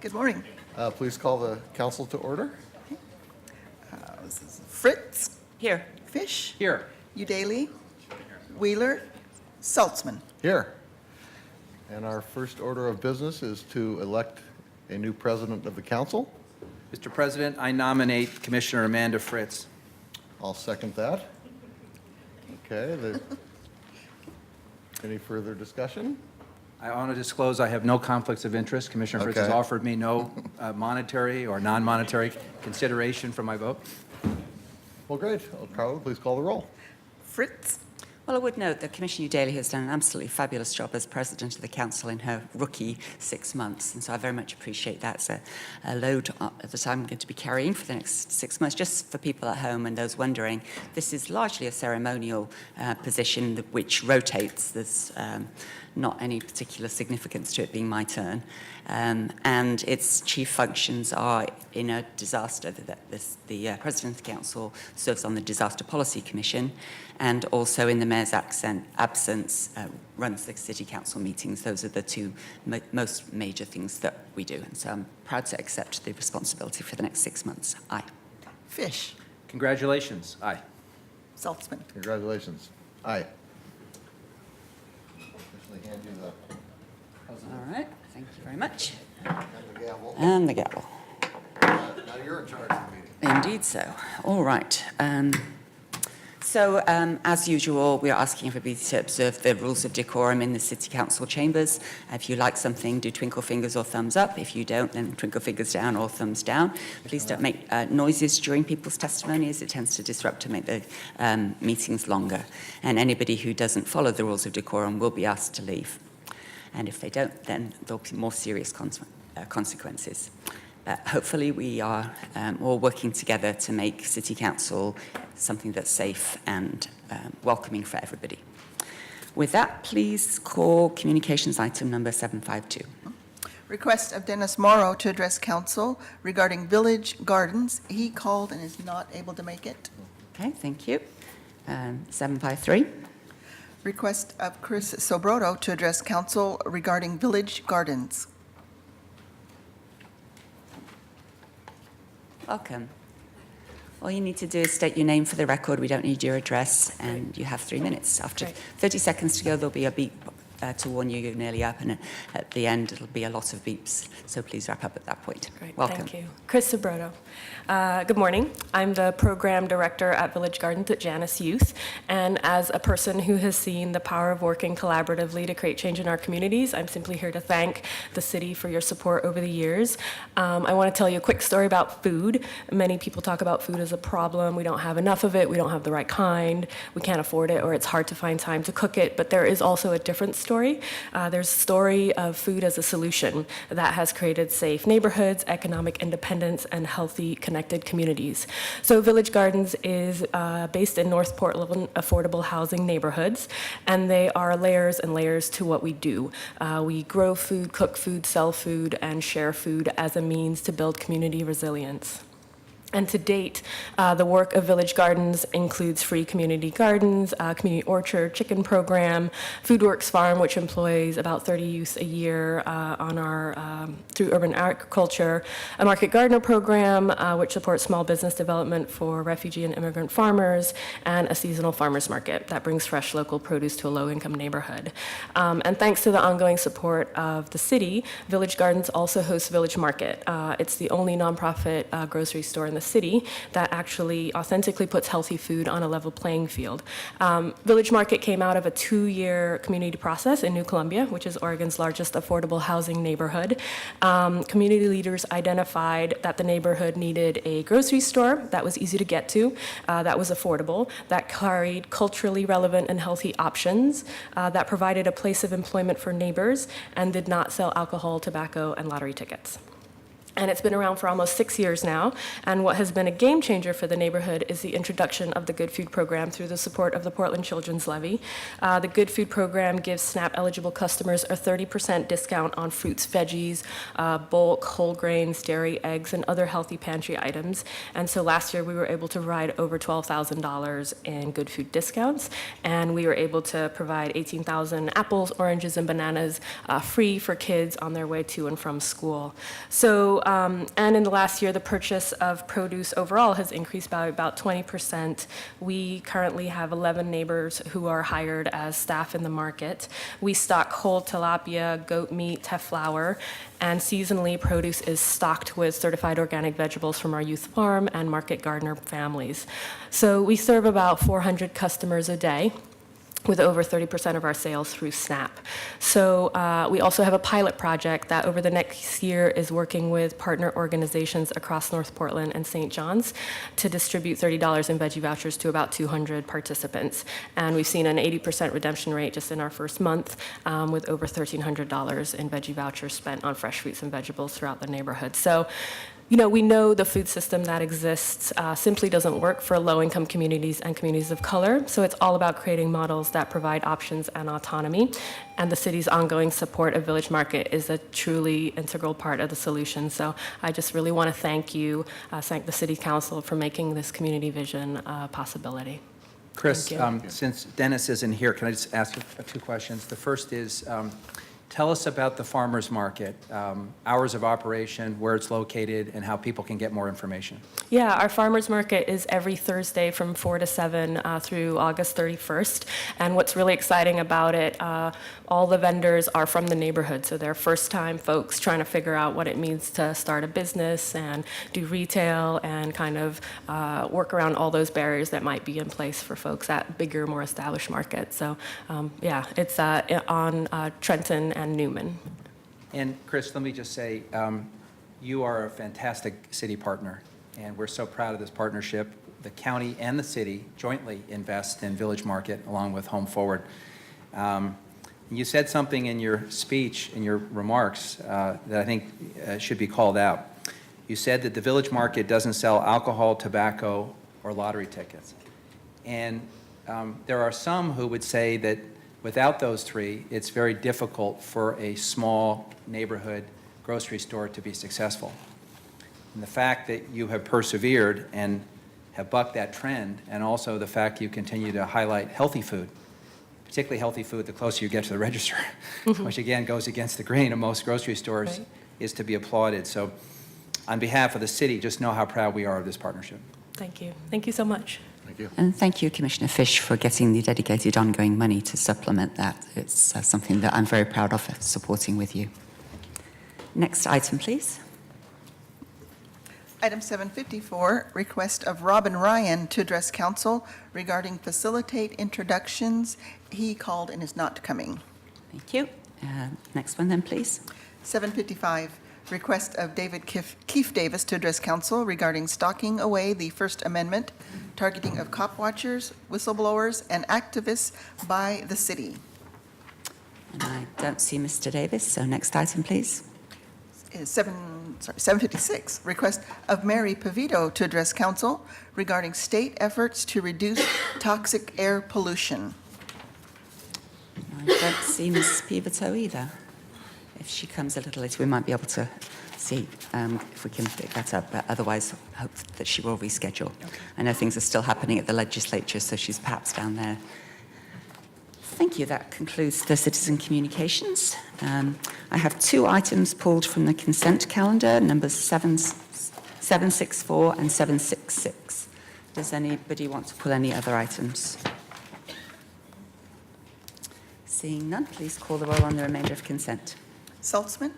Good morning. Please call the council to order. This is Fritz, Here. Fish, Here. Udaly, Wheeler, Saltzman. Here. And our first order of business is to elect a new president of the council. Mr. President, I nominate Commissioner Amanda Fritz. I'll second that. Okay. Any further discussion? I want to disclose I have no conflicts of interest. Commissioner Fritz has Okay. offered me no monetary or non-monetary consideration for my vote. Well, great. Carla, please call the roll. Fritz, Well, I would note that Commissioner Udaly has done an absolutely fabulous job as President of the Council in her rookie 6 months, and so I very much appreciate that. It's a load that I'm going to be carrying for the next 6 months. Just for people at home and those wondering, this is largely a ceremonial position which rotates. There's not any particular significance to it being my turn. And its chief functions are in a disaster. The President of the Council serves on the Disaster Policy Commission and also in the Mayor's absence runs the City Council meetings. Those are the two most major things that we do. And so I'm proud to accept the responsibility for the next 6 months. Aye. Fish, Congratulations. Aye. Saltzman. Congratulations. Aye. Officially hand you the All right. Thank you very much. and the gavel. And the gavel. Now you're in charge of the meeting. Indeed so. All right. So, as usual, we are asking everybody to observe the rules of decorum in the City Council chambers. If you like something, do twinkle fingers or thumbs up. If you don't, then twinkle fingers down or thumbs down. Please don't make noises during people's testimony, as it tends to disrupt and make the meetings longer. And anybody who doesn't follow the rules of decorum will be asked to leave. And if they don't, then there'll be more serious consequences. Hopefully we are all working together to make City Council something that's safe and welcoming for everybody. With that, please call communications item number 752. Request of Dennis Morrow to address council regarding Village Gardens. He called and is not able to make it. Okay, thank you. 753. Request of Chris Sobroto to address council regarding Village Gardens. Welcome. All you need to do is state your name for the record. We don't need your address, and you have 3 minutes. After 30 seconds to go, there'll be a beep to warn you you're nearly up, and at the end, it'll be a lot of beeps. So please wrap up at that point. Great, Welcome. thank you. Chris Sobroto. Good morning. I'm the program director at Village Gardens at Janus Youth, and as a person who has seen the power of working collaboratively to create change in our communities, I'm simply here to thank the city for your support over the years. I want to tell you a quick story about food. Many people talk about food as a problem. We don't have enough of it. We don't have the right kind. We can't afford it, or it's hard to find time to cook it. But there is also a different story. There's a story of food as a solution that has created safe neighborhoods, economic independence, and healthy, connected communities. So Village Gardens is based in North Portland affordable housing neighborhoods, and they are layers and layers to what we do. We grow food, cook food, sell food, and share food as a means to build community resilience. And to date, the work of Village Gardens includes free community gardens, community orchard, chicken program, FoodWorks Farm, which employs about 30 youth a year on our through urban agriculture, a market gardener program, which supports small business development for refugee and immigrant farmers, and a seasonal farmers market that brings fresh local produce to a low-income neighborhood. And thanks to the ongoing support of the city, Village Gardens also hosts Village Market. It's the only nonprofit grocery store in the city that actually authentically puts healthy food on a level playing field. Village Market came out of a 2-year community process in New Columbia, which is Oregon's largest affordable housing neighborhood. Community leaders identified that the neighborhood needed a grocery store that was easy to get to, that was affordable, that carried culturally relevant and healthy options, that provided a place of employment for neighbors, and did not sell alcohol, tobacco, and lottery tickets. And it's been around for almost 6 years now. And what has been a game changer for the neighborhood is the introduction of the Good Food Program through the support of the Portland Children's Levy. The Good Food Program gives SNAP-eligible customers a 30% discount on fruits, veggies, bulk, whole grains, dairy, eggs, and other healthy pantry items. And so last year, we were able to provide over $12,000 in good food discounts. And we were able to provide 18,000 apples, oranges, and bananas free for kids on their way to and from school. So, and in the last year, the purchase of produce overall has increased by about 20%. We currently have 11 neighbors who are hired as staff in the market. We stock whole tilapia, goat meat, teff flour, and seasonally, produce is stocked with certified organic vegetables from our youth farm and market gardener families. So we serve about 400 customers a day, with over 30% of our sales through SNAP. So we also have a pilot project that over the next year is working with partner organizations across North Portland and St. John's to distribute $30 in veggie vouchers to about 200 participants. And we've seen an 80% redemption rate just in our first month, with over $1,300 in veggie vouchers spent on fresh fruits and vegetables throughout the neighborhood. So, you know, we know the food system that exists simply doesn't work for low-income communities and communities of color, so it's all about creating models that provide options and autonomy, and the city's ongoing support of Village Market is a truly integral part of the solution. So I just really want to thank you, thank the City Council for making this community vision a possibility. Chris, Thank since Dennis isn't here, can I just ask you 2 questions? The first is, tell us about the farmers market, hours of operation, where it's located, and how people can get more information. Yeah, our farmers market is every Thursday from 4 to 7 through August 31st. And what's really exciting about it, all the vendors are from the neighborhood. So they're first-time folks trying to figure out what it means to start a business and do retail and kind of work around all those barriers that might be in place for folks at bigger, more established markets. So yeah, it's on Trenton and Newman. And Chris, let me just say, you are a fantastic city partner, and we're so proud of this partnership. The county and the city jointly invest in Village Market along with Home Forward. You said something in your speech, in your remarks, that I think should be called out. You said that the Village Market doesn't sell alcohol, tobacco, or lottery tickets. And there are some who would say that without those 3, it's very difficult for a small neighborhood grocery store to be successful. And the fact that you have persevered and have bucked that trend, and also the fact you continue to highlight healthy food, particularly healthy food the closer you get to the register, which again goes against the grain of most grocery stores, Right. is to be applauded. So on behalf of the city, just know how proud we are of this partnership. Thank you. Thank you so much. Thank you. And thank you, Commissioner Fish, for getting the dedicated ongoing money to supplement that. It's something that I'm very proud of supporting with you. Next item, please. Item 754, request of Robin Ryan to address council regarding facilitate introductions. He called and is not coming. Thank you. Next one then, please. 755, request of David Keefe Davis to address council regarding stalking away the First Amendment, targeting of cop watchers, whistleblowers, and activists by the city. And I don't see Mr. Davis, so next item, please. Is 756, request of Mary Pavito to address council regarding state efforts to reduce toxic air pollution. I don't see Ms. Pivito either. If she comes a little later, we might be able to see if we can pick that up, but otherwise hope that she will reschedule. Okay. I know things are still happening at the legislature, so she's perhaps down there. Thank you. That concludes the citizen communications. I have 2 items pulled from the consent calendar, numbers 764 and 766. Does anybody want to pull any other items? Seeing none, please call the roll on the remainder of consent. Saltzman?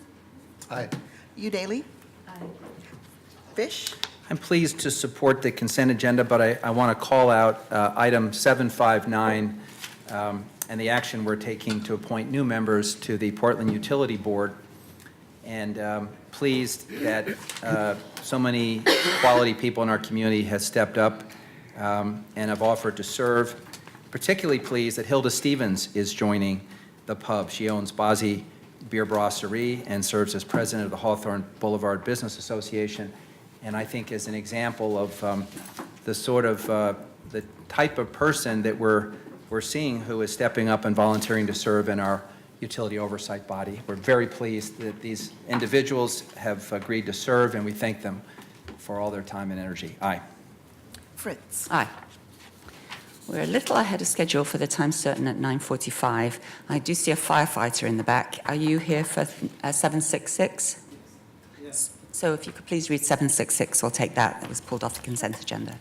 Aye. Udaly? Fish? I'm pleased to support the consent agenda, but I want to call out item 759 and the action we're taking to appoint new members to the Portland Utility Board. And pleased that so many quality people in our community have stepped up and have offered to serve. Particularly pleased that Hilda Stevens is joining the pub. She owns Bozzi Beer Brasserie and serves as president of the Hawthorne Boulevard Business Association. And I think is an example of the sort of, the type of person that we're seeing who is stepping up and volunteering to serve in our utility oversight body. We're very pleased that these individuals have agreed to serve, and we thank them for all their time and energy. Aye. Fritz. Aye. We're a little ahead of schedule for the time certain at 9:45. I do see a firefighter in the back. Are you here for 766? Yes. So if you could please read 766, we'll take that. That was pulled off the consent agenda.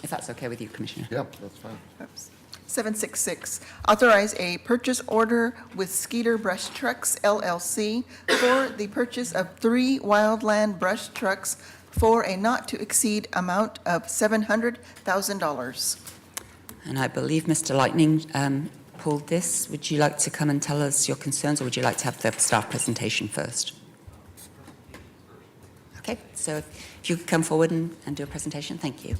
If that's okay with you, Commissioner. Yep, that's fine. Oops. 766, authorize a purchase order with Skeeter Brush Trucks LLC for the purchase of 3 wildland brush trucks for a not-to-exceed amount of $700,000. And I believe Mr. Lightning pulled this. Would you like to come and tell us your concerns, or would you like to have the staff presentation first? Okay, so if you could come forward and do a presentation, thank you.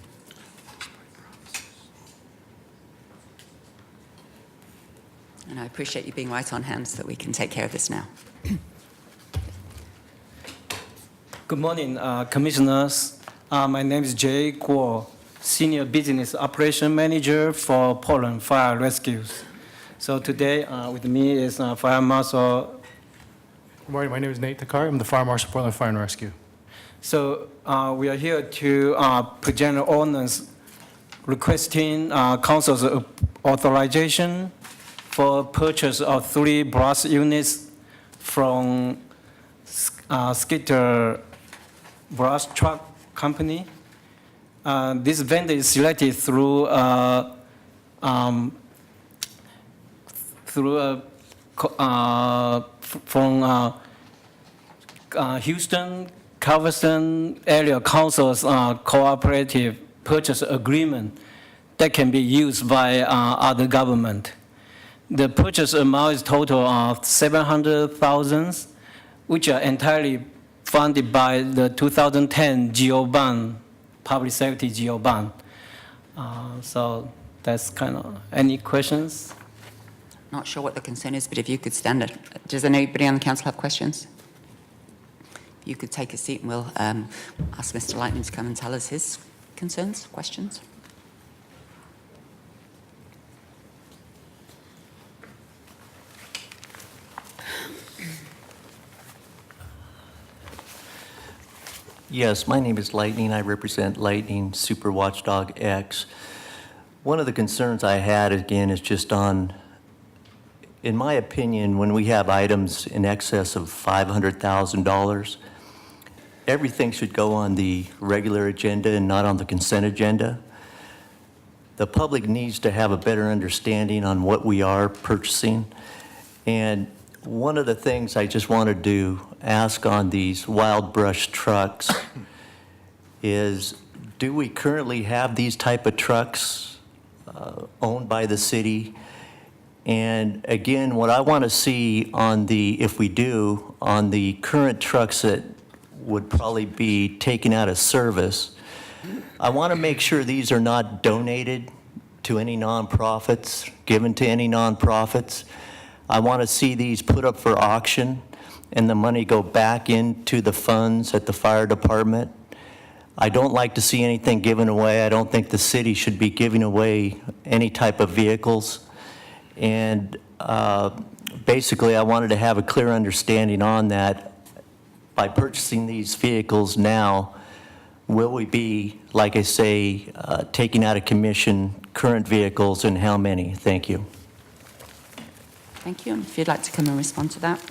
And I appreciate you being right on hand so that we can take care of this now. Good morning, Commissioners. My name is Jay Guo, Senior Business Operation Manager for Portland Fire Rescues. So today with me is Fire Marshal. Good morning. My name is Nate Takar. I'm the Fire Marshal, Portland Fire and Rescue. So we are here to present an ordinance requesting Council's authorization for purchase of 3 brush units from Skeeter Brush Truck Company. This vendor is selected through from Houston Calveston Area Council's cooperative purchase agreement that can be used by other government. The purchase amount is total of $700,000, which are entirely funded by the 2010 GO bond, public safety GO bond. So that's kind of, any questions? Not sure what the concern is, but if you could stand it. Does anybody on the council have questions? You could take a seat and we'll ask Mr. Lightning to come and tell us his concerns, questions. Yes, my name is Lightning. I represent Lightning Super Watchdog X. One of the concerns I had, again, is just on, in my opinion, when we have items in excess of $500,000, everything should go on the regular agenda and not on the consent agenda. The public needs to have a better understanding on what we are purchasing. And one of the things I just wanted to ask on these wild brush trucks is, do we currently have these type of trucks owned by the city? And again, what I want to see on the, if we do, on the current trucks that would probably be taken out of service, I want to make sure these are not donated to any nonprofits, given to any nonprofits. I want to see these put up for auction and the money go back into the funds at the fire department. I don't like to see anything given away. I don't think the city should be giving away any type of vehicles. And basically, I wanted to have a clear understanding on that. By purchasing these vehicles now, will we be, like I say, taking out of commission current vehicles, and how many? Thank you. Thank you. And if you'd like to come and respond to that.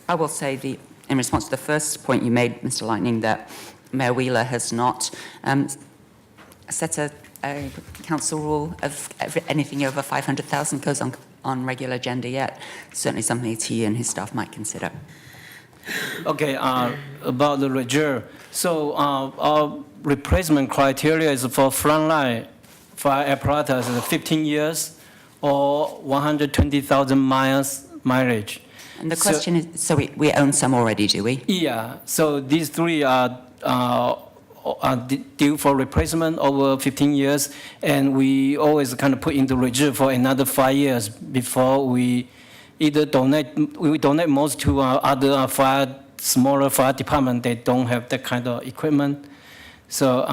I will say, in response to the first point you made, Mr. Lightning, that Mayor Wheeler has not set a council rule of anything over 500,000 goes on regular agenda yet. Certainly something that he and his staff might consider. Okay, about the reserve. So our replacement criteria is for frontline fire apparatus is 15 years or 120,000 miles mileage. And the question is, so we own some already, do we? Yeah, so these 3 are due for replacement over 15 years, and we always kind of put into reserve for another 5 years before we either we donate most to other smaller fire department. They don't have that kind of equipment. So,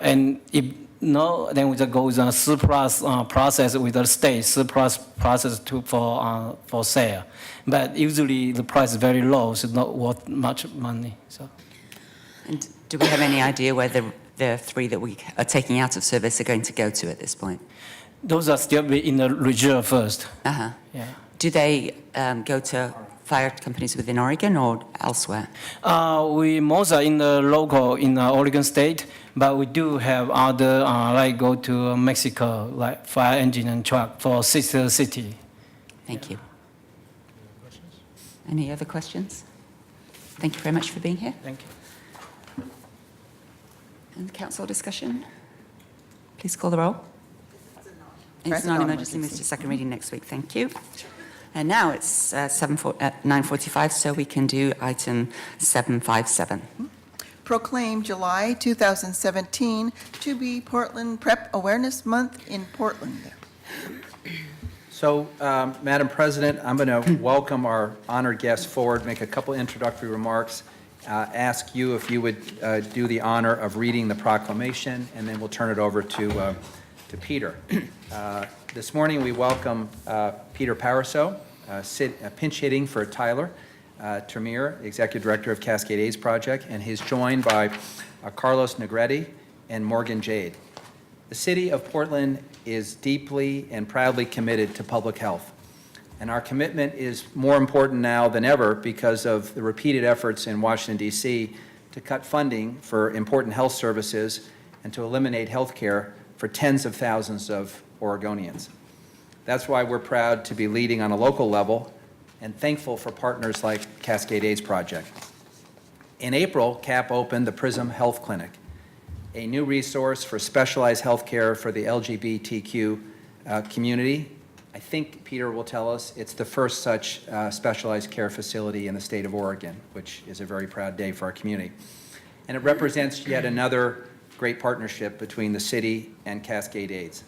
and if no, then we just go with a surplus process with the state, surplus process for sale. But usually the price is very low, so not worth much money. So. And do we have any idea where the 3 that we are taking out of service are going to go to at this point? Those are still be in the reserve first. Uh-huh. Yeah. Do they go to fire companies within Oregon or elsewhere? We most are in the local in Oregon State, but we do have other like go to Mexico, like fire engine and truck for sister city. Thank you. Any other questions? Thank you very much for being here. Thank you. And council discussion? Please call the roll. It's Press not on an emergency, moves to second reading next week. Thank you. And now it's 9:45, so we can do item 757. Proclaim July 2017 to be Portland Prep Awareness Month in Portland. So, Madam President, I'm going to welcome our honored guests forward, make a couple introductory remarks, ask you if you would do the honor of reading the proclamation, and then we'll turn it over to Peter. This morning, we welcome Peter Paraso, pinch hitting for Tyler Tremere, Executive Director of Cascade AIDS Project, and he's joined by Carlos Negrete and Morgan Jade. The City of Portland is deeply and proudly committed to public health, and our commitment is more important now than ever because of the repeated efforts in Washington, D.C. to cut funding for important health services and to eliminate health care for tens of thousands of Oregonians. That's why we're proud to be leading on a local level and thankful for partners like Cascade AIDS Project. In April, CAP opened the PRISM Health Clinic, a new resource for specialized health care for the LGBTQ community. I think Peter will tell us it's the first such specialized care facility in the state of Oregon, which is a very proud day for our community. And it represents yet another great partnership between the city and Cascade AIDS.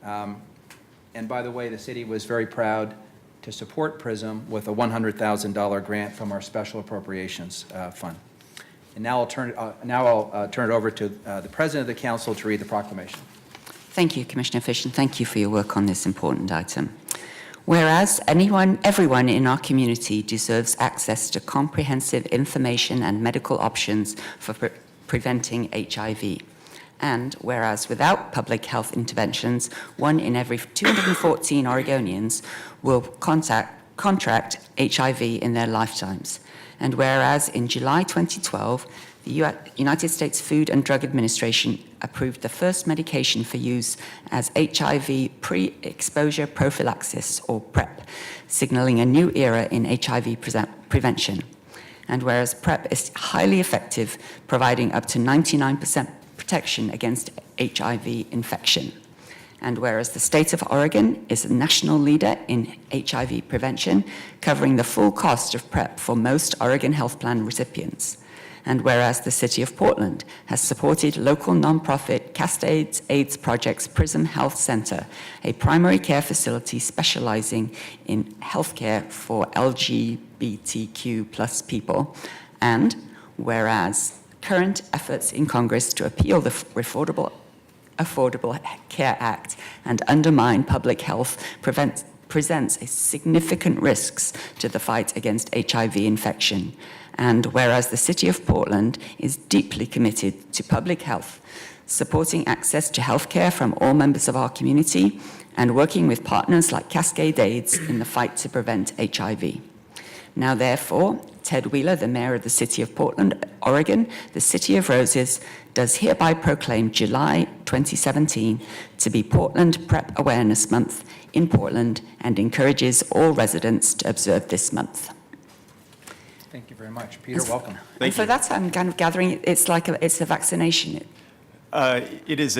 And by the way, the city was very proud to support PRISM with a $100,000 grant from our Special Appropriations Fund. And now I'll turn it over to the President of the Council to read the proclamation. Thank you, Commissioner Fish, and thank you for your work on this important item. Whereas everyone in our community deserves access to comprehensive information and medical options for preventing HIV. And whereas without public health interventions, 1 in every 214 Oregonians will contract HIV in their lifetimes. And whereas in July 2012, the United States Food and Drug Administration approved the first medication for use as HIV pre-exposure prophylaxis, or PrEP, signaling a new era in HIV prevention. And whereas PrEP is highly effective, providing up to 99% protection against HIV infection. And whereas the state of Oregon is a national leader in HIV prevention, covering the full cost of PrEP for most Oregon Health Plan recipients. And whereas the City of Portland has supported local nonprofit Cascade AIDS Project's PRISM Health Center, a primary care facility specializing in healthcare for LGBTQ plus people. And whereas current efforts in Congress to appeal the Affordable Care Act and undermine public health presents a significant risks to the fight against HIV infection. And whereas the City of Portland is deeply committed to public health, supporting access to healthcare from all members of our community, and working with partners like Cascade AIDS in the fight to prevent HIV. Now, therefore, Ted Wheeler, the Mayor of the City of Portland, Oregon, the City of Roses, does hereby proclaim July 2017 to be Portland PrEP Awareness Month in Portland and encourages all residents to observe this month. Thank you very much. Peter, welcome. And for that, I'm kind of gathering it's a vaccination. It is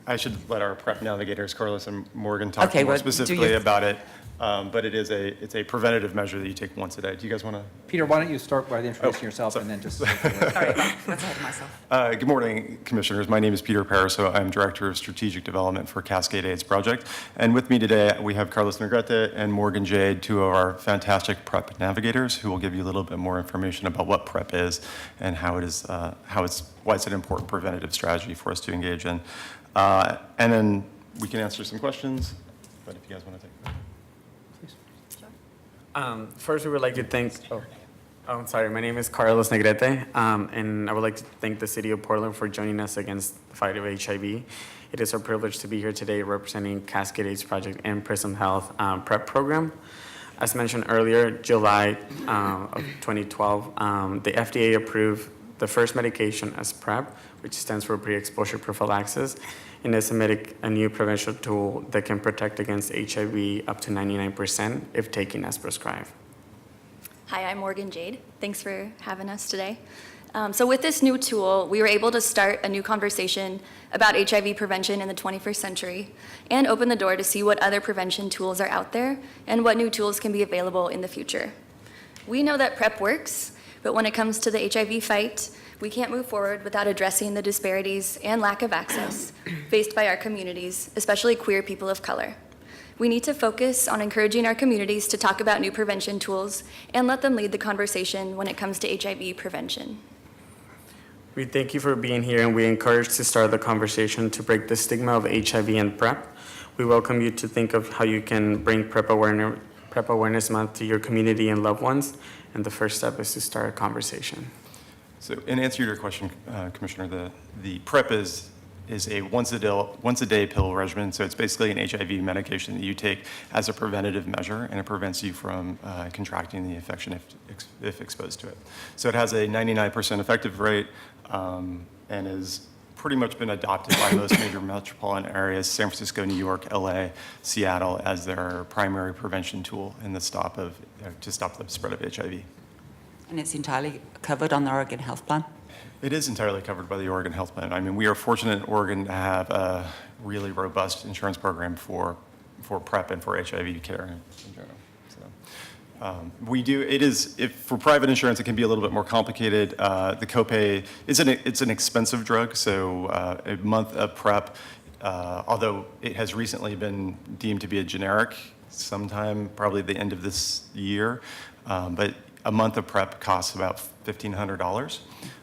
I should let our PrEP navigators, Carlos and Morgan, talk Okay, more well, specifically about it. But it's a preventative measure that you take once a day. Do you guys want to? Peter, why don't you start by introducing yourself and then just... Sorry, that's ahead of myself. Good morning, Commissioners. My name is Peter Pariso. I'm Director of Strategic Development for Cascade AIDS Project. And with me today, we have Carlos Negrete and Morgan Jade, two of our fantastic PrEP navigators, who will give you a little bit more information about what PrEP is and how it is, why it's an important preventative strategy for us to engage in. And then we can answer some questions, but if you guys want to take that. First, we would like to thank, sorry, my name is Carlos Negrete, and I would like to thank the City of Portland for joining us against the fight of HIV. It is our privilege to be here today representing Cascade AIDS Project and Prism Health PrEP program. As mentioned earlier, July of 2012, the FDA approved the first medication as PrEP, which stands for pre-exposure prophylaxis, and is a new prevention tool that can protect against HIV up to 99% if taken as prescribed. Hi, I'm Morgan Jade. Thanks for having us today. So with this new tool, we were able to start a new conversation about HIV prevention in the 21st century and open the door to see what other prevention tools are out there and what new tools can be available in the future. We know that PrEP works, but when it comes to the HIV fight, we can't move forward without addressing the disparities and lack of access faced by our communities, especially queer people of color. We need to focus on encouraging our communities to talk about new prevention tools and let them lead the conversation when it comes to HIV prevention. We thank you for being here, and we encourage to start the conversation to break the stigma of HIV and PrEP. We welcome you to think of how you can bring PrEP Awareness Month to your community and loved ones, and the first step is to start a conversation. So in answer to your question, Commissioner, the PrEP is a once a day pill regimen. So it's basically an HIV medication that you take as a preventative measure, and it prevents you from contracting the infection if exposed to it. So it has a 99% effective rate and has pretty much been adopted by most major metropolitan areas, San Francisco, New York, LA, Seattle, as their primary prevention tool in the to stop the spread of HIV. And it's entirely covered on the Oregon Health Plan? It is entirely covered by the Oregon Health Plan. I mean, we are fortunate in Oregon to have a really robust insurance program for PrEP and for HIV care in general. So, for private insurance, it can be a little bit more complicated. The copay, it's an expensive drug, so a month of PrEP, although it has recently been deemed to be a generic sometime, probably the end of this year, but a month of PrEP costs about $1,500.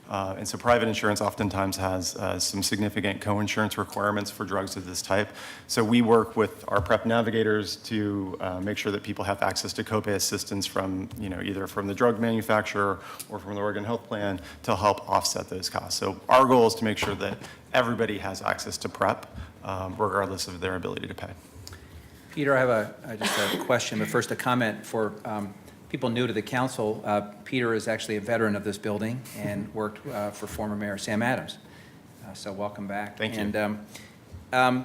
And so private insurance oftentimes has some significant co-insurance requirements for drugs of this type. So we work with our PrEP navigators to make sure that people have access to copay assistance from, either from the drug manufacturer or from the Oregon Health Plan to help offset those costs. So our goal is to make sure that everybody has access to PrEP, regardless of their ability to pay. Peter, I have just a question, but first a comment for people new to the council. Peter is actually a veteran of this building and worked for former Mayor Sam Adams. So welcome back. Thank you. And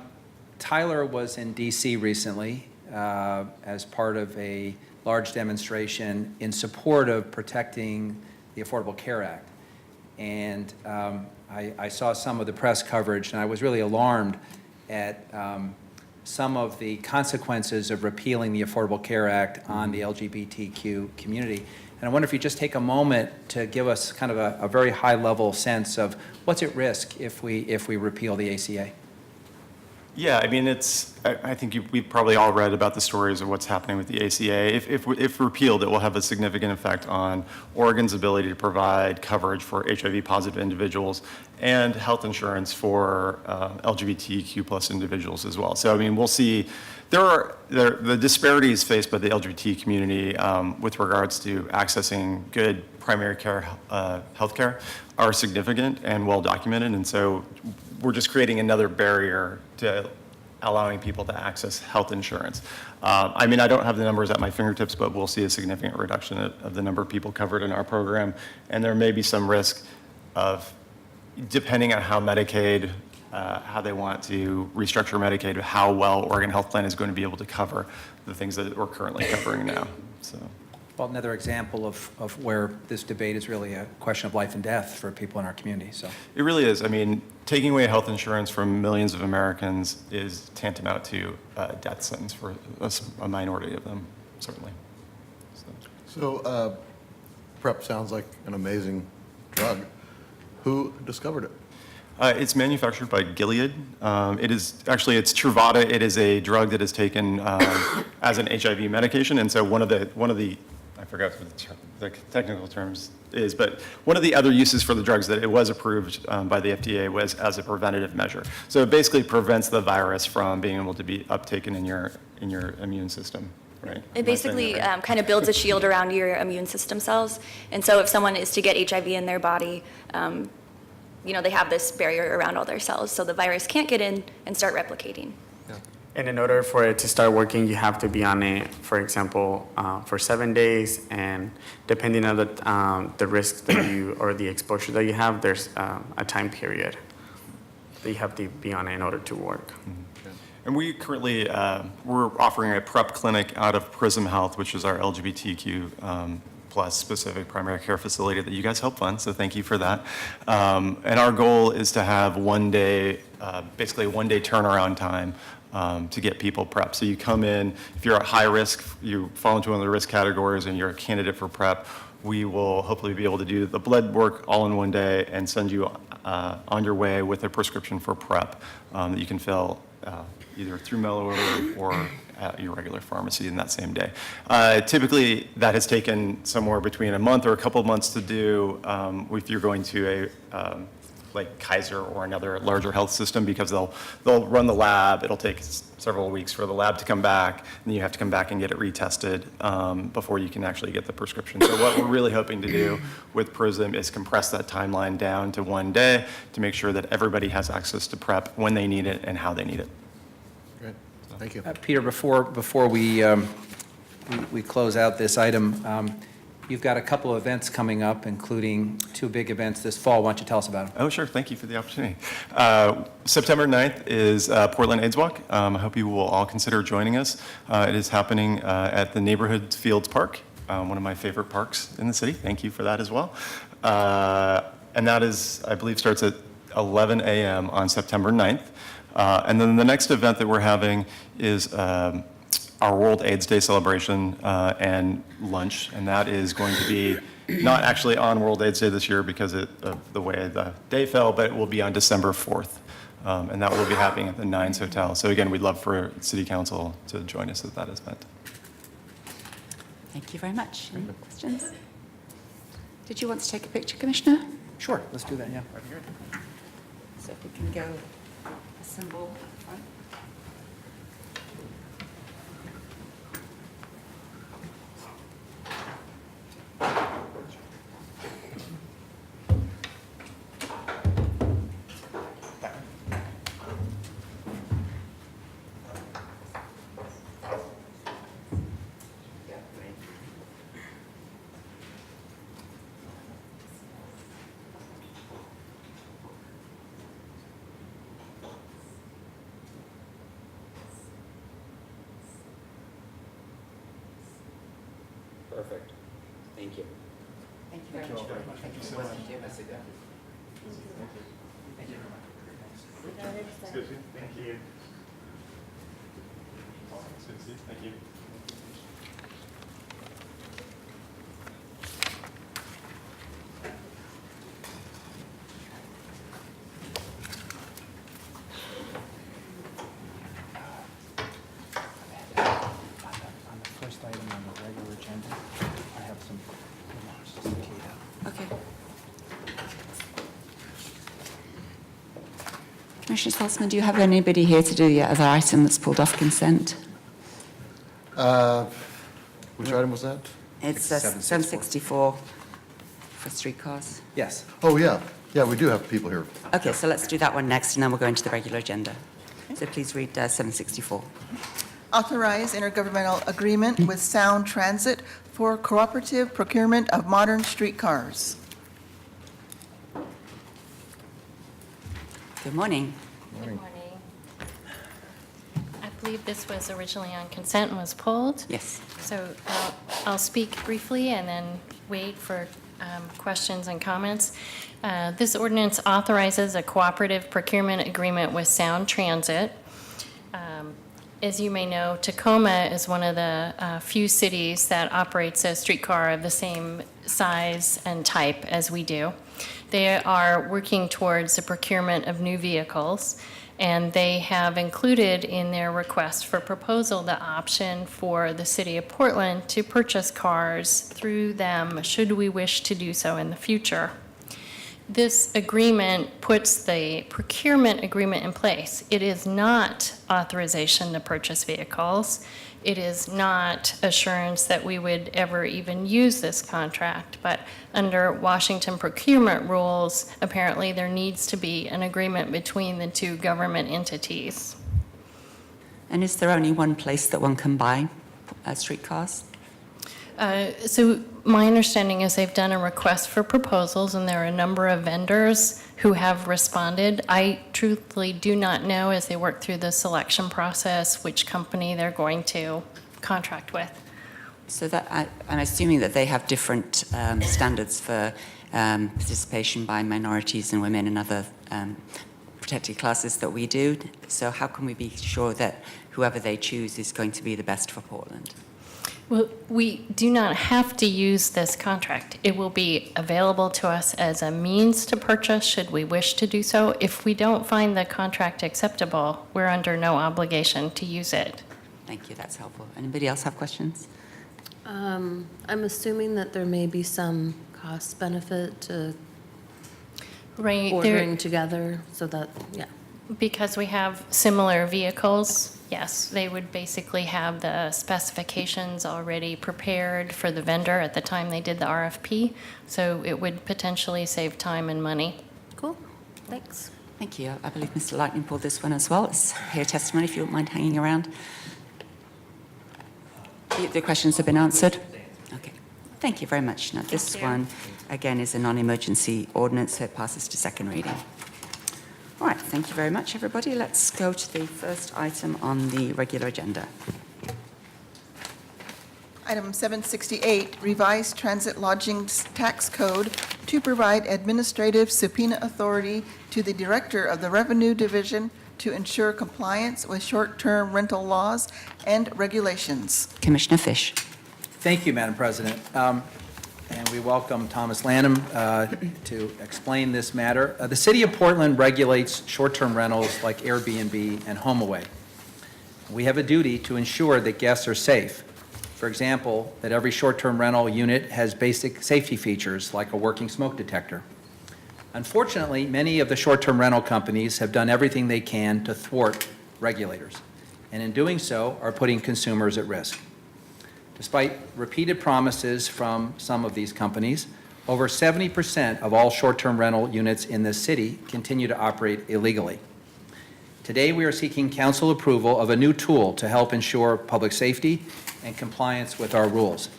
Tyler was in D.C. recently as part of a large demonstration in support of protecting the Affordable Care Act. And I saw some of the press coverage, and I was really alarmed at some of the consequences of repealing the Affordable Care Act on the LGBTQ community. And I wonder if you just take a moment to give us kind of a very high-level sense of what's at risk if we repeal the ACA. Yeah, I mean, I think we've probably all read about the stories of what's happening with the ACA. If repealed, it will have a significant effect on Oregon's ability to provide coverage for HIV-positive individuals and health insurance for LGBTQ plus individuals as well. So, I mean, we'll see the disparities faced by the LGBT community with regards to accessing good primary care health care are significant and well documented, and so we're just creating another barrier to allowing people to access health insurance. I mean, I don't have the numbers at my fingertips, but we'll see a significant reduction of the number of people covered in our program, and there may be some risk of, depending on how Medicaid, how they want to restructure Medicaid, how well Oregon Health Plan is going to be able to cover the things that we're currently covering now. So. Well, another example of where this debate is really a question of life and death for people in our community, so. It really is. I mean, taking away health insurance from millions of Americans is tantamount to a death sentence for a minority of them, certainly. So PrEP sounds like an amazing drug. Who discovered it? It's manufactured by Gilead. It's Truvada. It is a drug that is taken as an HIV medication, and so one of the I forgot what the technical terms is, but one of the other uses for the drugs that it was approved by the FDA was as a preventative measure. So it basically prevents the virus from being able to be uptaken in your immune system. Right. It basically kind of builds a shield around your immune system cells. And so if someone is to get HIV in their body, they have this barrier around all their cells, so the virus can't get in and start replicating. And in order for it to start working, you have to be on it, for example, for 7 days, and depending on the risk that you, or the exposure that you have, there's a time period that you have to be on it in order to work. And we currently, we're offering a PrEP clinic out of Prism Health, which is our LGBTQ plus specific primary care facility that you guys help fund, so thank you for that. And our goal is to have basically a one-day turnaround time to get people PrEP. So you come in, if you're at high risk, you fall into one of the risk categories and you're a candidate for PrEP, we will hopefully be able to do the blood work all in one day and send you on your way with a prescription for PrEP that you can fill either through mail order or at your regular pharmacy in that same day. Typically, that has taken somewhere between a month or a couple of months to do if you're going to a like Kaiser or another larger health system, because they'll run the lab. It'll take several weeks for the lab to come back, and then you have to come back and get it retested before you can actually get the prescription. So what we're really hoping to do with PRISM is compress that timeline down to one day to make sure that everybody has access to PrEP when they need it and how they need it. Great, thank you. Peter, before we close out this item, you've got a couple of events coming up, including 2 big events this fall. Why don't you tell us about them? Oh, sure. Thank you for the opportunity. September 9th is Portland AIDS Walk. I hope you will all consider joining us. It is happening at the Neighborhood Fields Park, one of my favorite parks in the city. Thank you for that as well. And that is, I believe, starts at 11 a.m. on September 9th. And then the next event that we're having is our World AIDS Day celebration and lunch, and that is going to be not actually on World AIDS Day this year because of the way the day fell, but it will be on December 4th, and that will be happening at the Nines Hotel. So again, we'd love for City Council to join us at that event. Thank you very much. Any questions? Did you want to take a picture, Commissioner? Sure, let's do that, yeah. So if we can go assemble up front. Perfect. Thank you. Thank you very much. Thank you so much. Thank you. Thank you. On the first item on the regular agenda, I have some remarks just to tee it up. Okay. Commissioner Salzman, do you have anybody here to do the other item that's pulled off consent? Which item was that? It's 764 for streetcars. Yes. Oh, yeah. Yeah, we do have people here. Okay, so let's do that one next, and then we'll go into the regular agenda. So please read 764. Authorize intergovernmental agreement with Sound Transit for cooperative procurement of modern streetcars. Good morning. Good morning. I believe this was originally on consent and was pulled. Yes. So I'll speak briefly and then wait for questions and comments. This ordinance authorizes a cooperative procurement agreement with Sound Transit. As you may know, Tacoma is one of the few cities that operates a streetcar of the same size and type as we do. They are working towards the procurement of new vehicles, and they have included in their request for proposal the option for the city of Portland to purchase cars through them should we wish to do so in the future. This agreement puts the procurement agreement in place. It is not authorization to purchase vehicles. It is not assurance that we would ever even use this contract, but under Washington procurement rules, apparently there needs to be an agreement between the two government entities. And is there only one place that one can buy streetcars? So my understanding is they've done a request for proposals, and there are a number of vendors who have responded. I truthfully do not know, as they work through the selection process, which company they're going to contract with. So that I'm assuming that they have different standards for participation by minorities and women and other protected classes that we do. So how can we be sure that whoever they choose is going to be the best for Portland? Well, we do not have to use this contract. It will be available to us as a means to purchase should we wish to do so. If we don't find the contract acceptable, we're under no obligation to use it. Thank you, that's helpful. Anybody else have questions? I'm assuming that there may be some cost benefit to Right, ordering together, so that, yeah. because we have similar vehicles, yes, they would basically have the specifications already prepared for the vendor at the time they did the RFP, so it would potentially save time and money. Cool, thanks. Thank you. I believe Mr. Lightning pulled this one as well. Let's hear testimony if you wouldn't mind hanging around. The questions have been answered? Okay. Thank you very much. Now, this one, again, is a non-emergency ordinance, so it passes to second reading. All right, thank you very much, everybody. Let's go to the first item on the regular agenda. Item 768, revised transit lodging tax code to provide administrative subpoena authority to the Director of the Revenue Division to ensure compliance with short-term rental laws and regulations. Commissioner Fish. Thank you, Madam President. And we welcome Thomas Lanham to explain this matter. The City of Portland regulates short-term rentals like Airbnb and HomeAway. We have a duty to ensure that guests are safe. For example, that every short-term rental unit has basic safety features like a working smoke detector. Unfortunately, many of the short-term rental companies have done everything they can to thwart regulators, and in doing so are putting consumers at risk. Despite repeated promises from some of these companies, over 70% of all short-term rental units in this city continue to operate illegally. Today, we are seeking council approval of a new tool to help ensure public safety and compliance with our rules.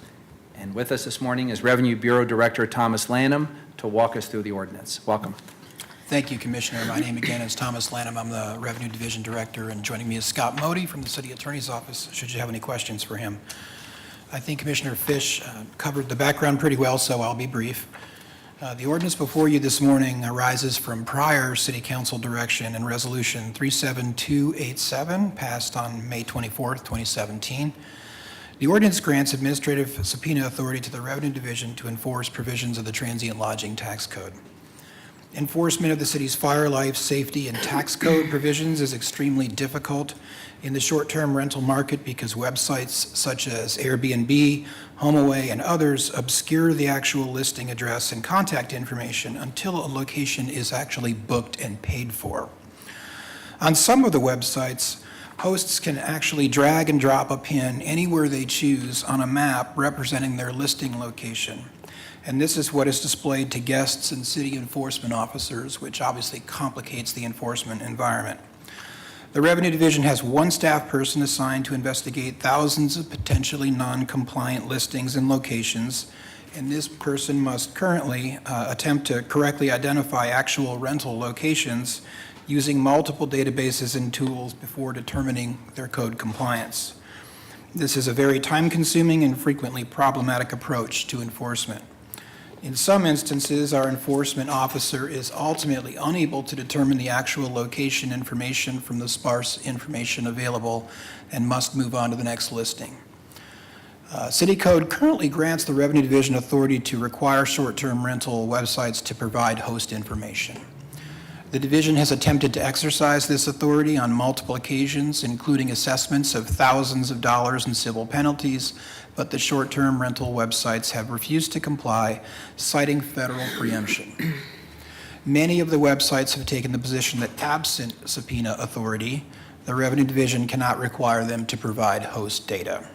And with us this morning is Revenue Bureau Director Thomas Lanham to walk us through the ordinance. Welcome. Thank you, Commissioner. My name again is Thomas Lanham. I'm the Revenue Division Director, and joining me is Scott Modi from the City Attorney's Office, should you have any questions for him. I think Commissioner Fish covered the background pretty well, so I'll be brief. The ordinance before you this morning arises from prior City Council direction and Resolution 37287, passed on May 24th, 2017. The ordinance grants administrative subpoena authority to the Revenue Division to enforce provisions of the Transient Lodging Tax Code. Enforcement of the city's fire, life, safety, and tax code provisions is extremely difficult in the short-term rental market because websites such as Airbnb, HomeAway, and others obscure the actual listing address and contact information until a location is actually booked and paid for. On some of the websites, hosts can actually drag and drop a pin anywhere they choose on a map representing their listing location. And this is what is displayed to guests and city enforcement officers, which obviously complicates the enforcement environment. The Revenue Division has one staff person assigned to investigate thousands of potentially non-compliant listings and locations and this person must currently attempt to correctly identify actual rental locations using multiple databases and tools before determining their code compliance. This is a very time-consuming and frequently problematic approach to enforcement. In some instances, our enforcement officer is ultimately unable to determine the actual location information from the sparse information available and must move on to the next listing. City Code currently grants the Revenue Division authority to require short-term rental websites to provide host information. The division has attempted to exercise this authority on multiple occasions, including assessments of thousands of dollars in civil penalties, but the short-term rental websites have refused to comply, citing federal preemption. Many of the websites have taken the position that absent subpoena authority, the Revenue Division cannot require them to provide host data.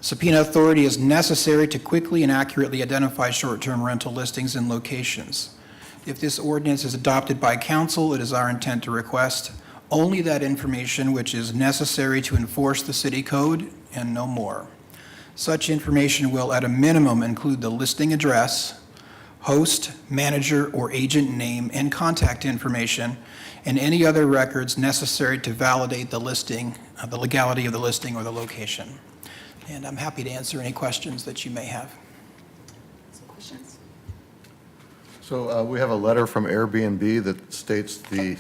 Subpoena authority is necessary to quickly and accurately identify short-term rental listings and locations. If this ordinance is adopted by council, it is our intent to request only that information which is necessary to enforce the city code and no more. Such information will, at a minimum, include the listing address, host, manager, or agent name and contact information, and any other records necessary to validate the listing, the legality of the listing or the location. And I'm happy to answer any questions that you may have. Questions? So we have a letter from Airbnb that states the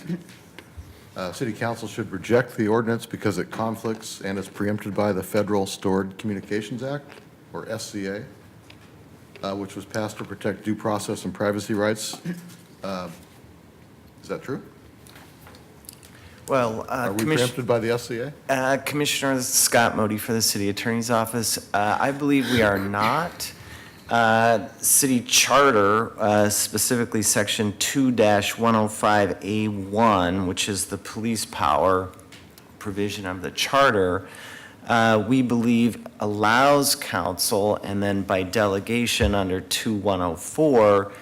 city council should reject the ordinance because it conflicts and is preempted by the Federal Stored Communications Act, or SCA, which was passed to protect due process and privacy rights. Is that true? Well, Are we preempted by the SCA? Commissioner Scott Modi for the City Attorney's Office. I believe we are not. City Charter, specifically Section 2-105A1, which is the police power provision of the charter, we believe allows council, and then by delegation under 2104,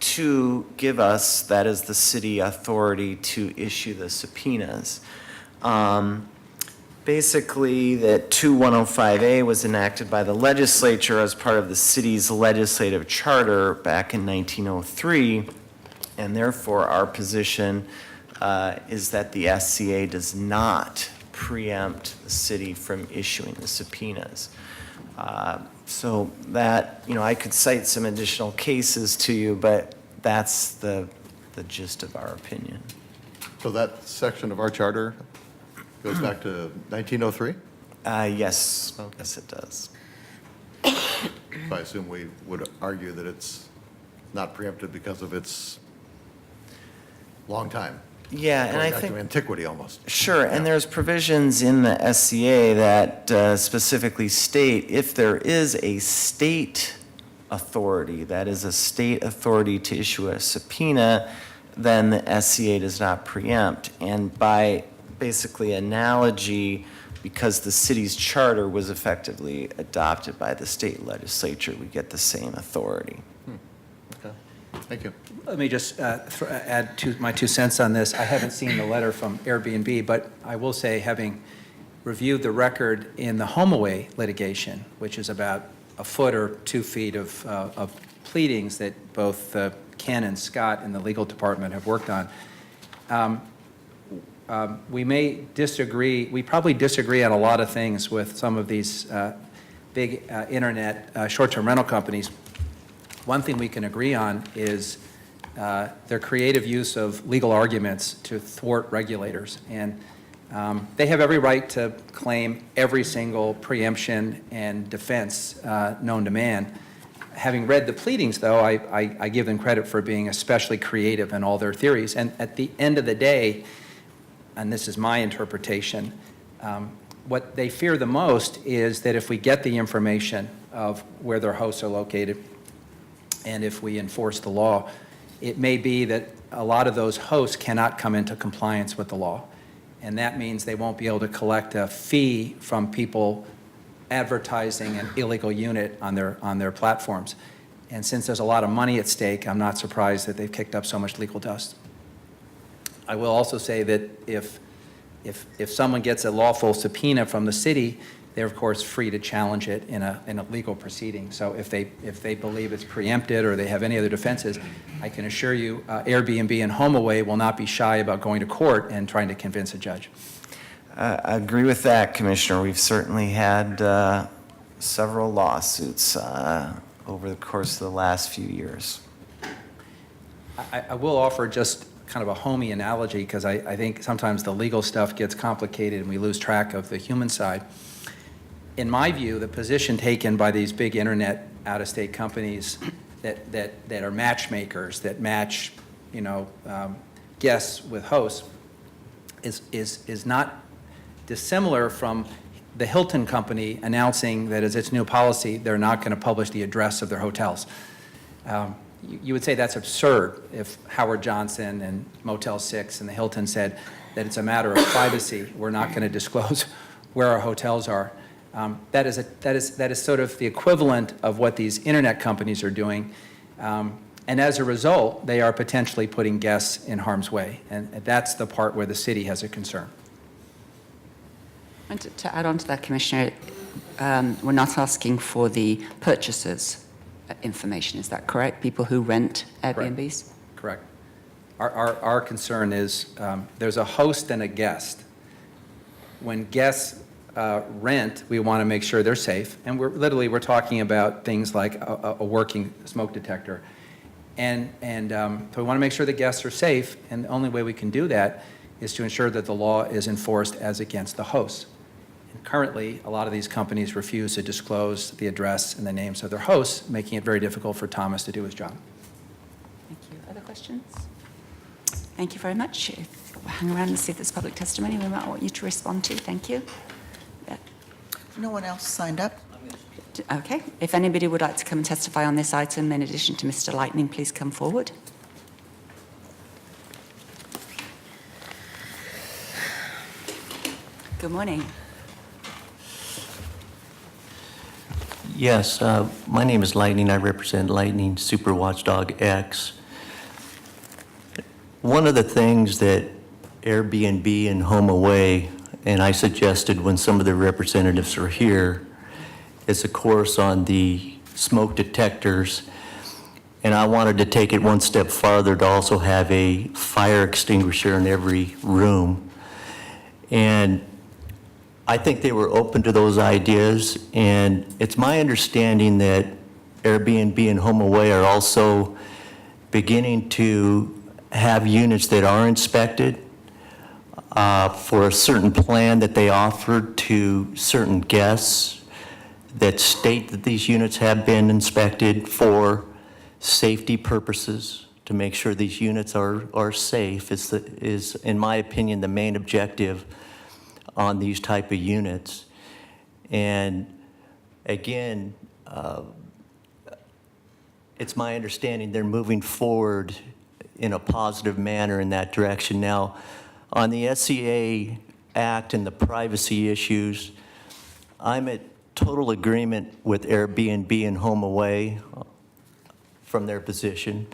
to give us, that is the city authority to issue the subpoenas. Basically, that 2105A was enacted by the legislature as part of the city's legislative charter back in 1903, and therefore our position is that the SCA does not preempt the city from issuing the subpoenas. So that, I could cite some additional cases to you, but that's the gist of our opinion. So that section of our charter goes back to 1903? Yes, yes it does. So I assume we would argue that it's not preempted because of its long time. Yeah, and Going I back think. to antiquity almost. Sure, and there's provisions in the SCA that specifically state if there is a state authority, that is a state authority to issue a subpoena, then the SCA does not preempt. And by basically analogy, because the city's charter was effectively adopted by the state legislature, we get the same authority. Okay, thank you. Let me just add my 2 cents on this. I haven't seen the letter from Airbnb, but I will say, having reviewed the record in the HomeAway litigation, which is about a foot or 2 feet of pleadings that both Ken and Scott in the legal department have worked on, we may disagree. We probably disagree on a lot of things with some of these big internet short-term rental companies. One thing we can agree on is their creative use of legal arguments to thwart regulators. And they have every right to claim every single preemption and defense known to man. Having read the pleadings, though, I give them credit for being especially creative in all their theories. And at the end of the day, and this is my interpretation, what they fear the most is that if we get the information of where their hosts are located, and if we enforce the law, it may be that a lot of those hosts cannot come into compliance with the law. And that means they won't be able to collect a fee from people advertising an illegal unit on their platforms. And since there's a lot of money at stake, I'm not surprised that they've kicked up so much legal dust. I will also say that if someone gets a lawful subpoena from the city, they're of course free to challenge it in a legal proceeding. So if they believe it's preempted or they have any other defenses, I can assure you Airbnb and HomeAway will not be shy about going to court and trying to convince a judge. I agree with that, Commissioner. We've certainly had several lawsuits over the course of the last few years. I will offer just kind of a homey analogy because I think sometimes the legal stuff gets complicated and we lose track of the human side. In my view, the position taken by these big internet out-of-state companies that are matchmakers, that match, guests with hosts, is not dissimilar from the Hilton company announcing that as its new policy, they're not going to publish the address of their hotels. You would say that's absurd if Howard Johnson and Motel 6 and the Hilton said that it's a matter of privacy. We're not going to disclose where our hotels are. That is sort of the equivalent of what these internet companies are doing. And as a result, they are potentially putting guests in harm's way. And that's the part where the city has a concern. And to add on to that, Commissioner, we're not asking for the purchasers' information, is that correct? People who rent Airbnbs? Correct. Our concern is there's a host and a guest. When guests rent, we want to make sure they're safe. And we're talking about things like a working smoke detector. And so we want to make sure the guests are safe. And the only way we can do that is to ensure that the law is enforced as against the hosts. And currently, a lot of these companies refuse to disclose the address and the names of their hosts, making it very difficult for Thomas to do his job. Thank you. Other questions? Thank you very much. If we'll hang around and see if there's public testimony, we might want you to respond to. Thank you. Yeah. No one else signed up? Okay. If anybody would like to come and testify on this item in addition to Mr. Lightning, please come forward. Good morning. Yes, my name is Lightning. I represent Lightning Super Watchdog X. One of the things that Airbnb and HomeAway, and I suggested when some of the representatives are here, is a course on the smoke detectors. And I wanted to take it one step farther to also have a fire extinguisher in every room. And I think they were open to those ideas, and it's my understanding that Airbnb and HomeAway are also beginning to have units that are inspected for a certain plan that they offer to certain guests that state that these units have been inspected for safety purposes, to make sure these units are safe is, in my opinion, the main objective on these type of units. And again, it's my understanding they're moving forward in a positive manner in that direction. Now, on the SCA Act and the privacy issues, I'm at total agreement with Airbnb and HomeAway from their position,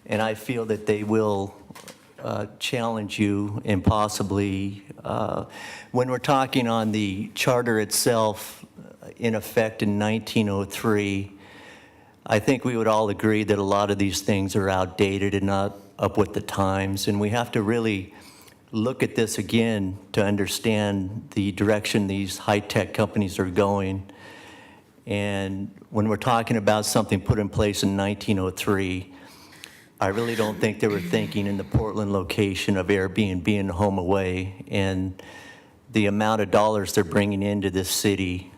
and I feel that they will challenge you and possibly, when we're talking on the charter itself, in effect in 1903, I think we would all agree that a lot of these things are outdated and not up with the times, and we have to really look at this again to understand the direction these high-tech companies are going. And when we're talking about something put in place in 1903, I really don't think they were thinking in the Portland location of Airbnb and HomeAway and the amount of dollars they're bringing into this city,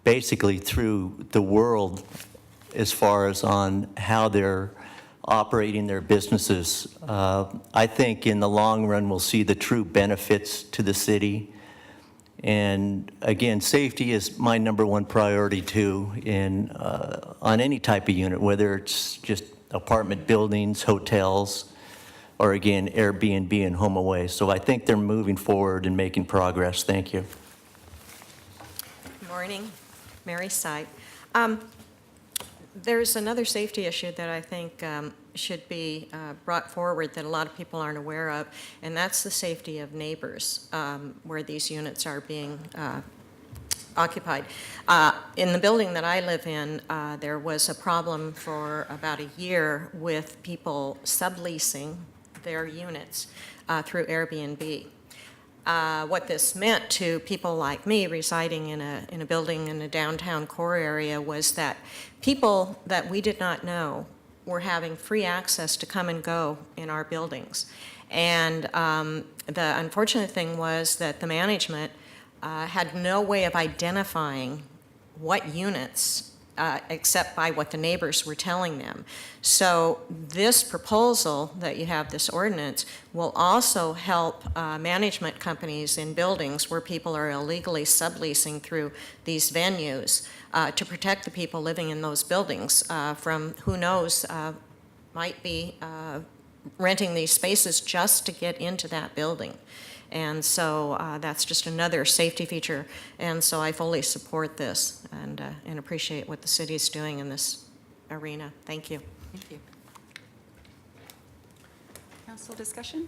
basically through the world, as far as on how they're operating their businesses. I think in the long run, we'll see the true benefits to the city. And again, safety is my #1 priority too on any type of unit, whether it's just apartment buildings, hotels, or again, Airbnb and HomeAway. So I think they're moving forward and making progress. Thank you. Good morning, Mary Sipe. There's another safety issue that I think should be brought forward that a lot of people aren't aware of, and that's the safety of neighbors where these units are being occupied. In the building that I live in, there was a problem for about a year with people subleasing their units through Airbnb. What this meant to people like me residing in a building in a downtown core area was that people that we did not know were having free access to come and go in our buildings. And the unfortunate thing was that the management had no way of identifying what units except by what the neighbors were telling them. So this proposal that you have, this ordinance, will also help management companies in buildings where people are illegally subleasing through these venues to protect the people living in those buildings from, who knows, might be renting these spaces just to get into that building. And so that's just another safety feature. And so I fully support this and appreciate what the city is doing in this arena. Thank you. Thank you. Council discussion?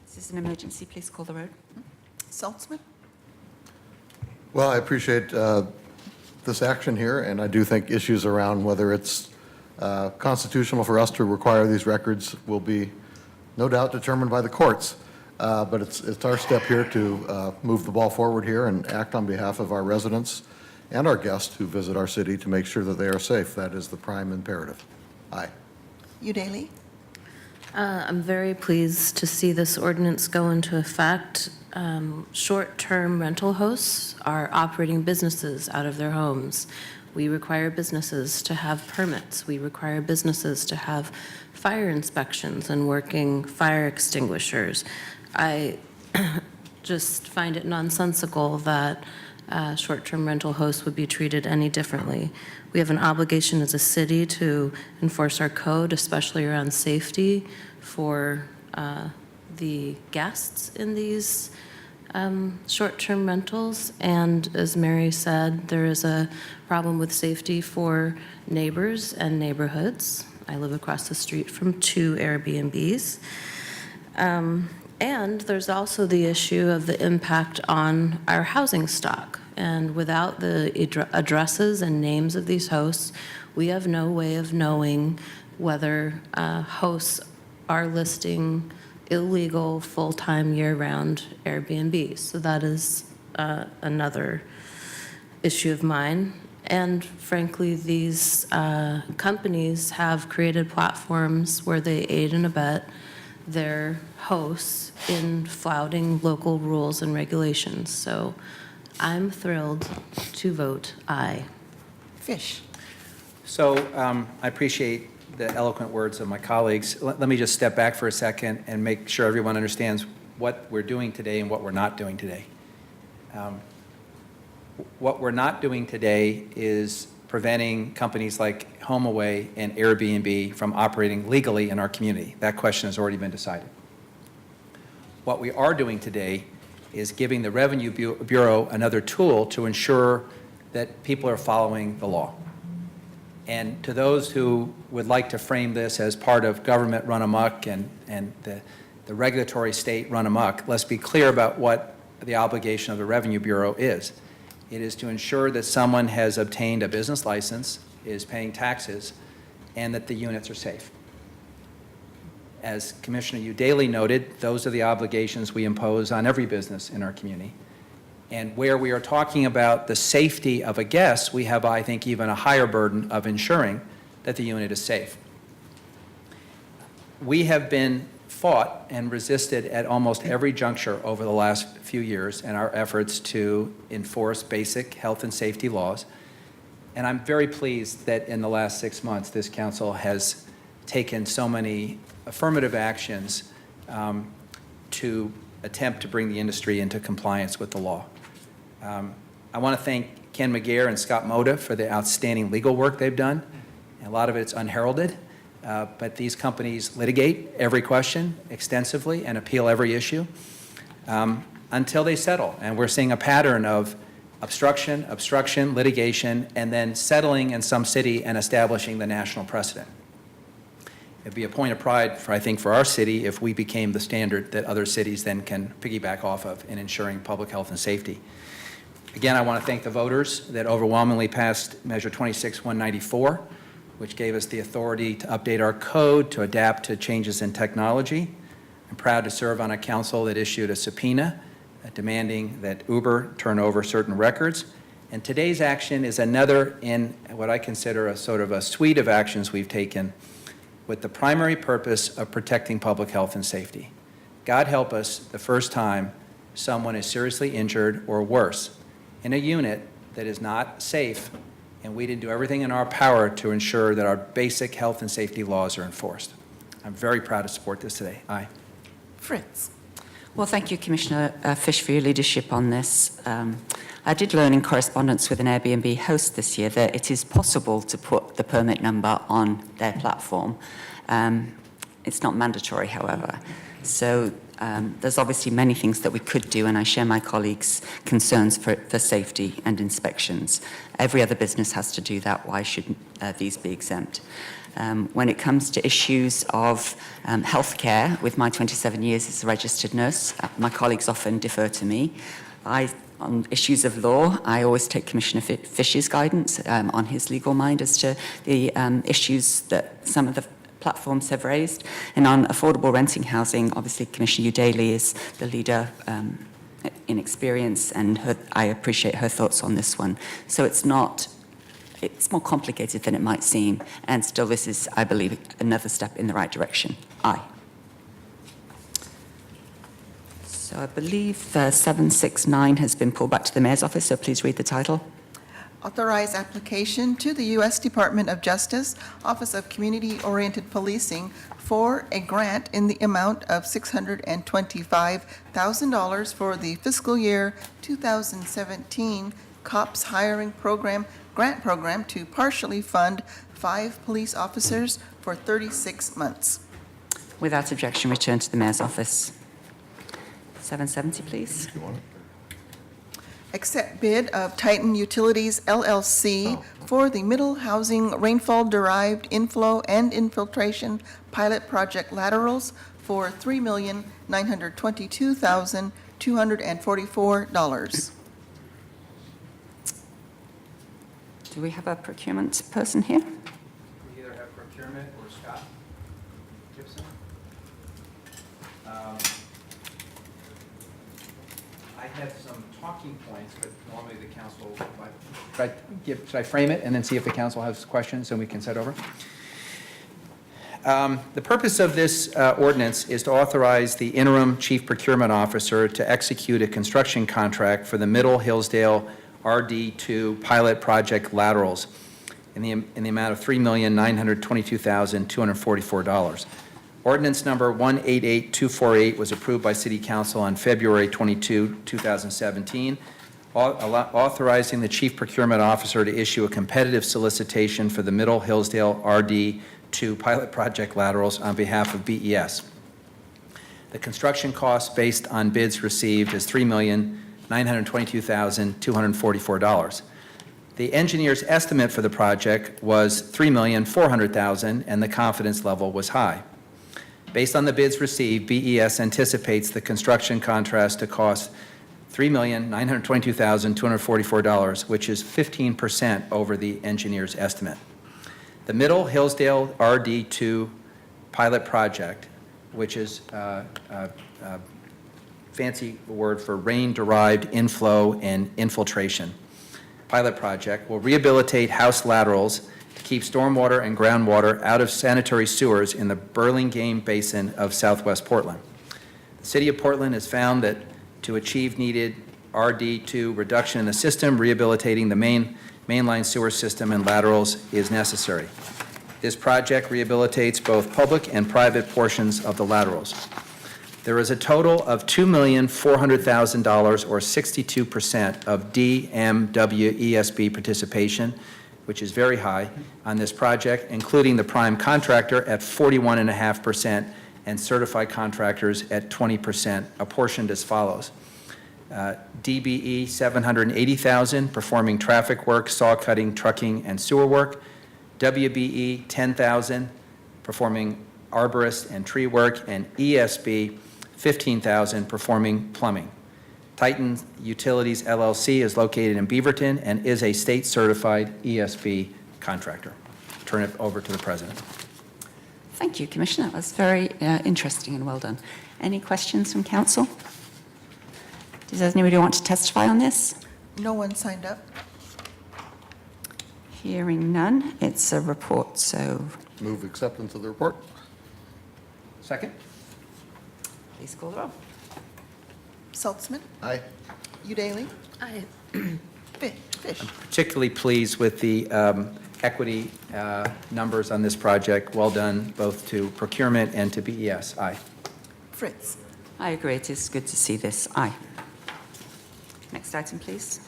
This is an emergency. Please call the road. Saltzman? Well, I appreciate this action here, and I do think issues around whether it's constitutional for us to require these records will be no doubt determined by the courts. But it's our step here to move the ball forward here and act on behalf of our residents and our guests who visit our city to make sure that they are safe. That is the prime imperative. Aye. Udaley? I'm very pleased to see this ordinance go into effect. Short-term rental hosts are operating businesses out of their homes. We require businesses to have permits. We require businesses to have fire inspections and working fire extinguishers. I just find it nonsensical that short-term rental hosts would be treated any differently. We have an obligation as a city to enforce our code, especially around safety for the guests in these short-term rentals. And as Mary said, there is a problem with safety for neighbors and neighborhoods. I live across the street from 2 Airbnbs. And there's also the issue of the impact on our housing stock. And without the addresses and names of these hosts, we have no way of knowing whether hosts are listing illegal, full-time, year-round Airbnbs. So that is another issue of mine. And frankly, these companies have created platforms where they aid and abet their hosts in flouting local rules and regulations. So I'm thrilled to vote aye. Fish? So I appreciate the eloquent words of my colleagues. Let me just step back for a second and make sure everyone understands what we're doing today and what we're not doing today. What we're not doing today is preventing companies like HomeAway and Airbnb from operating legally in our community. That question has already been decided. What we are doing today is giving the Revenue Bureau another tool to ensure that people are following the law. And to those who would like to frame this as part of government run amok and the regulatory state run amok, let's be clear about what the obligation of the Revenue Bureau is. It is to ensure that someone has obtained a business license, is paying taxes, and that the units are safe. As Commissioner Udaley noted, those are the obligations we impose on every business in our community. And where we are talking about the safety of a guest, we have, I think, even a higher burden of ensuring that the unit is safe. We have been fought and resisted at almost every juncture over the last few years in our efforts to enforce basic health and safety laws. And I'm very pleased that in the last 6 months, this council has taken so many affirmative actions to attempt to bring the industry into compliance with the law. I want to thank Ken McGeer and Scott Moda for the outstanding legal work they've done. A lot of it's unheralded, but these companies litigate every question extensively and appeal every issue until they settle. And we're seeing a pattern of obstruction, litigation, and then settling in some city and establishing the national precedent. It'd be a point of pride, I think, for our city if we became the standard that other cities then can piggyback off of in ensuring public health and safety. Again, I want to thank the voters that overwhelmingly passed Measure 26-194, which gave us the authority to update our code to adapt to changes in technology. I'm proud to serve on a council that issued a subpoena demanding that Uber turn over certain records. And today's action is another in what I consider a sort of a suite of actions we've taken with the primary purpose of protecting public health and safety. God help us the first time someone is seriously injured or worse in a unit that is not safe, and we didn't do everything in our power to ensure that our basic health and safety laws are enforced. I'm very proud to support this today. Aye. Fritz. Well, thank you, Commissioner Fish, for your leadership on this. I did learn in correspondence with an Airbnb host this year that it is possible to put the permit number on their platform. It's not mandatory, however. So there's obviously many things that we could do, and I share my colleagues' concerns for safety and inspections. Every other business has to do that. Why should these be exempt? When it comes to issues of healthcare, with my 27 years as a registered nurse, my colleagues often defer to me. On issues of law, I always take Commissioner Fish's guidance on his legal mind as to the issues that some of the platforms have raised. And on affordable renting housing, obviously Commissioner Udaly is the leader in experience, and I appreciate her thoughts on this one. So it's more complicated than it might seem, and still this is, I believe, another step in the right direction. Aye. So I believe 769 has been pulled back to the Mayor's office, so please read the title. Authorize application to the U.S. Department of Justice, Office of Community-Oriented Policing for a grant in the amount of $625,000 for the fiscal year 2017 COPS Hiring Program grant program to partially fund 5 police officers for 36 months. Without objection, return to the Mayor's office. 770, please. Accept bid of Titan Utilities LLC for the Middle Housing Rainfall-Derived Inflow and Infiltration Pilot Project laterals for $3,922,244. Do we have a procurement person here? We either have procurement or Scott Gibson. I had some talking points, but normally the council, should I frame it and then see if the council has questions and we can set over? The purpose of this ordinance is to authorize the interim chief procurement officer to execute a construction contract for the Middle Hillsdale RD2 pilot project laterals in the amount of $3,922,244. Ordinance number 188248 was approved by City Council on February 22, 2017, authorizing the Chief Procurement Officer to issue a competitive solicitation for the Middle Hillsdale RD2 pilot project laterals on behalf of BES. The construction cost based on bids received is $3,922,244. The engineer's estimate for the project was $3,400,000, and the confidence level was high. Based on the bids received, BES anticipates the construction contract to cost $3,922,244, which is 15% over the engineer's estimate. The Middle Hillsdale RD2 pilot project, which is a fancy word for rain-derived inflow and infiltration pilot project, will rehabilitate house laterals to keep stormwater and groundwater out of sanitary sewers in the Burlingame Basin of southwest Portland. The City of Portland has found that to achieve needed RD2 reduction in the system, rehabilitating the mainline sewer system and laterals is necessary. This project rehabilitates both public and private portions of the laterals. There is a total of $2,400,000, or 62% of DMWESB participation, which is very high on this project, including the prime contractor at 41.5% and certified contractors at 20%, apportioned as follows. DBE $780,000, performing traffic work, saw cutting, trucking, and sewer work. WBE $10,000, performing arborist and tree work, and ESB, $15,000, performing plumbing. Titan Utilities LLC is located in Beaverton and is a state-certified ESB contractor. Turn it over to the president. Thank you, Commissioner. That was very interesting and well done. Any questions from council? Does anybody want to testify on this? No one signed up. Hearing none, it's a report, so Move acceptance of the report. Second? please call the roll. Saltzman, Aye. Udaly, Aye. Fish. Particularly pleased with the equity numbers on this project. Well done, both to procurement and to BES. Aye. Fritz. I agree. It is good to see this. Aye. Next item, please.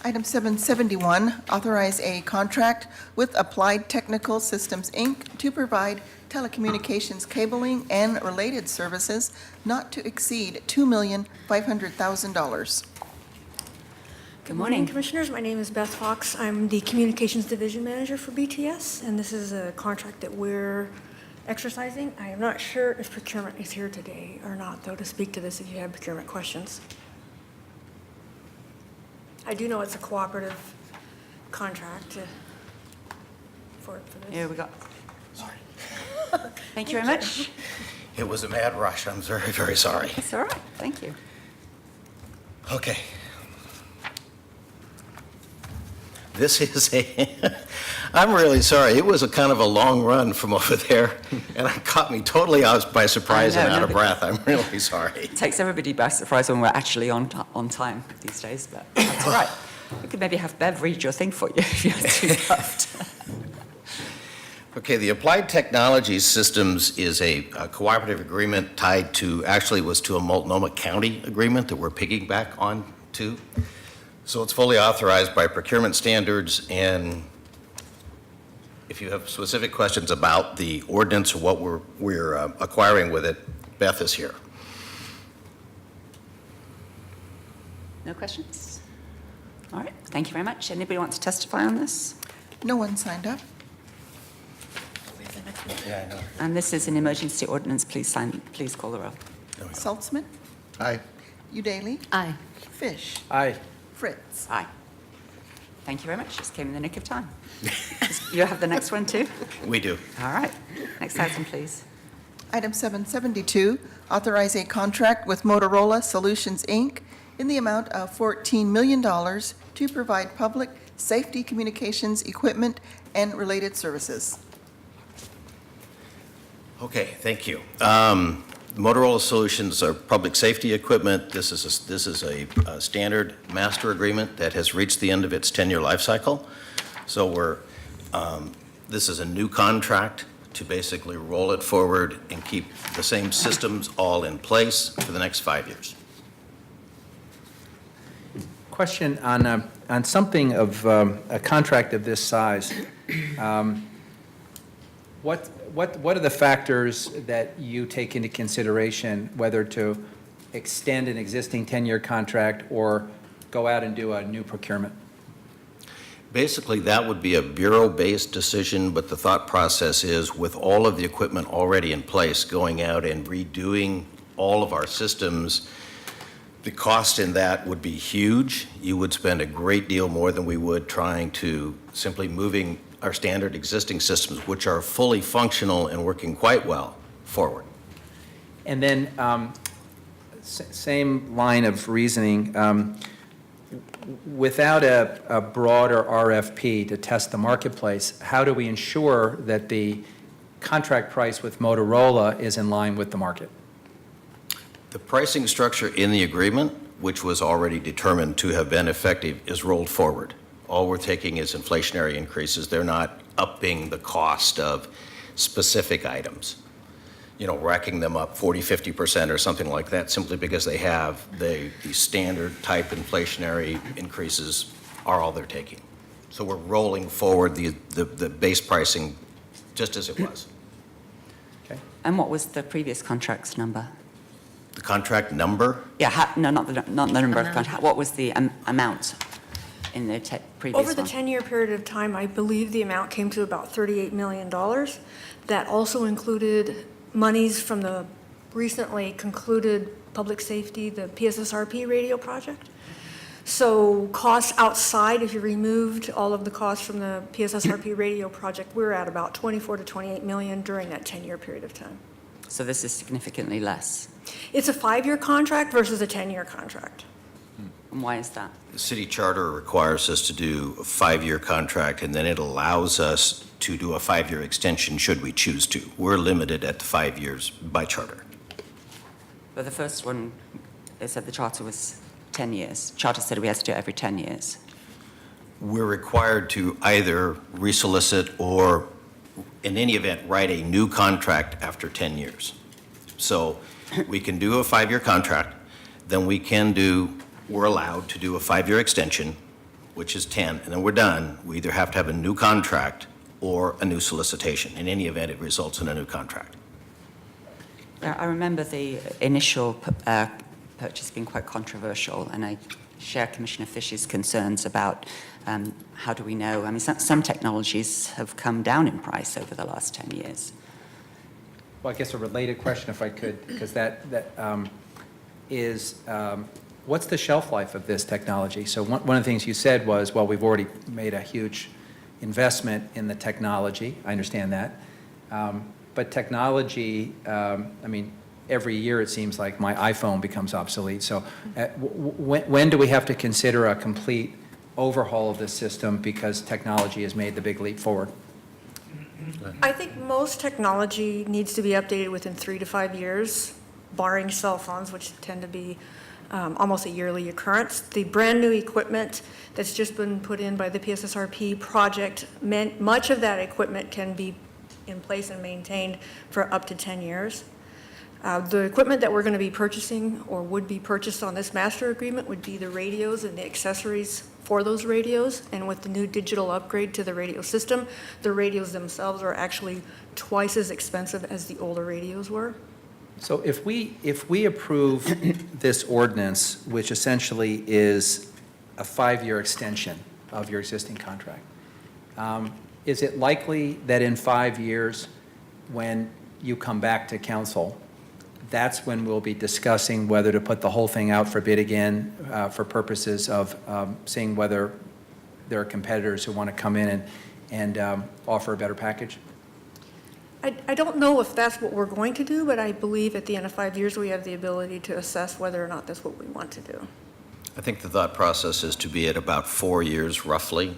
Item 771, authorize a contract with Applied Technical Systems, Inc. to provide telecommunications cabling and related services not to exceed $2,500,000. Good morning. Commissioners. My name is Beth Fox. I'm the Communications Division Manager for BTS, and this is a contract that we're exercising. I am not sure if procurement is here today or not, though, to speak to this if you have procurement questions. I do know it's a cooperative contract for this. Here we go. Sorry. Thank you very much. It was a mad rush. I'm very, very sorry. It's all right. Thank you. Okay. This is I'm really sorry. It was a kind of a long run from over there, and it caught me totally by surprise and out of breath. I'm really sorry. It takes everybody by surprise when we're actually on time these days, but that's all right. We could maybe have Bev read your thing for you if you're too puffed. Okay, the Applied Technologies Systems is a cooperative agreement tied to, actually was to a Multnomah County agreement that we're piggyback on to. So it's fully authorized by procurement standards, and if you have specific questions about the ordinance or what we're acquiring with it, Beth is here. No questions? All right. Thank you very much. Anybody want to testify on this? No one signed up. Yeah, I know. And this is an emergency ordinance. Please call the roll. Saltzman, Aye. Udaly, Aye. Fish. Aye. Fritz. Aye. Thank you very much. Just came in the nick of time. You have the next one too? We do. All right. Next item, please. Item 772, authorize a contract with Motorola Solutions, Inc. in the amount of $14 million to provide public safety communications equipment and related services. Okay, thank you. Motorola Solutions are public safety equipment. This is a standard master agreement that has reached the end of its 10-year life cycle. So this is a new contract to basically roll it forward and keep the same systems all in place for the next 5 years. Question on something of a contract of this size. What are the factors that you take into consideration, whether to extend an existing 10-year contract or go out and do a new procurement? Basically, that would be a bureau-based decision, but the thought process is with all of the equipment already in place, going out and redoing all of our systems, the cost in that would be huge. You would spend a great deal more than we would trying to simply moving our standard existing systems, which are fully functional and working quite well, forward. And then, same line of reasoning, without a broader RFP to test the marketplace, how do we ensure that the contract price with Motorola is in line with the market? The pricing structure in the agreement, which was already determined to have been effective, is rolled forward. All we're taking is inflationary increases. They're not upping the cost of specific items, racking them up 40, 50% or something like that, simply because they have the standard type inflationary increases are all they're taking. So we're rolling forward the base pricing just as it was. Okay. And what was the previous contract's number? The contract number? Yeah, no, not the number of contract. What was the amount in the previous Over the one? 10-year period of time, I believe the amount came to about $38 million. That also included monies from the recently concluded public safety, the PSSRP radio project. So costs outside, if you removed all of the costs from the PSSRP radio project, we're at about 24 to 28 million during that 10-year period of time. So this is significantly less. It's a 5-year contract versus a 10-year contract. And why is that? The city charter requires us to do a 5-year contract, and then it allows us to do a 5-year extension should we choose to. We're limited at 5 years by charter. But the first one, it said the charter was 10 years. Charter said we had to do it every 10 years. We're required to either resolicit or, in any event, write a new contract after 10 years. So we can do a 5-year contract, then we're allowed to do a 5-year extension, which is 10, and then we're done. We either have to have a new contract or a new solicitation. In any event, it results in a new contract. I remember the initial purchase being quite controversial, and I share Commissioner Fish's concerns about how do we know. I mean, some technologies have come down in price over the last 10 years. Well, I guess a related question, if I could, because that is, what's the shelf life of this technology? So one of the things you said was, well, we've already made a huge investment in the technology. I understand that. But technology, I mean, every year it seems like my iPhone becomes obsolete. So when do we have to consider a complete overhaul of this system because technology has made the big leap forward? I think most technology needs to be updated within 3 to 5 years, barring cell phones, which tend to be almost a yearly occurrence. The brand-new equipment that's just been put in by the PSSRP project, much of that equipment can be in place and maintained for up to 10 years. The equipment that we're going to be purchasing or would be purchased on this master agreement would be the radios and the accessories for those radios. And with the new digital upgrade to the radio system, the radios themselves are actually twice as expensive as the older radios were. So if we approve this ordinance, which essentially is a 5-year extension of your existing contract, is it likely that in 5 years, when you come back to council, that's when we'll be discussing whether to put the whole thing out for bid again for purposes of seeing whether there are competitors who want to come in and offer a better package? I don't know if that's what we're going to do, but I believe at the end of 5 years, we have the ability to assess whether or not that's what we want to do. I think the thought process is to be at about 4 years roughly,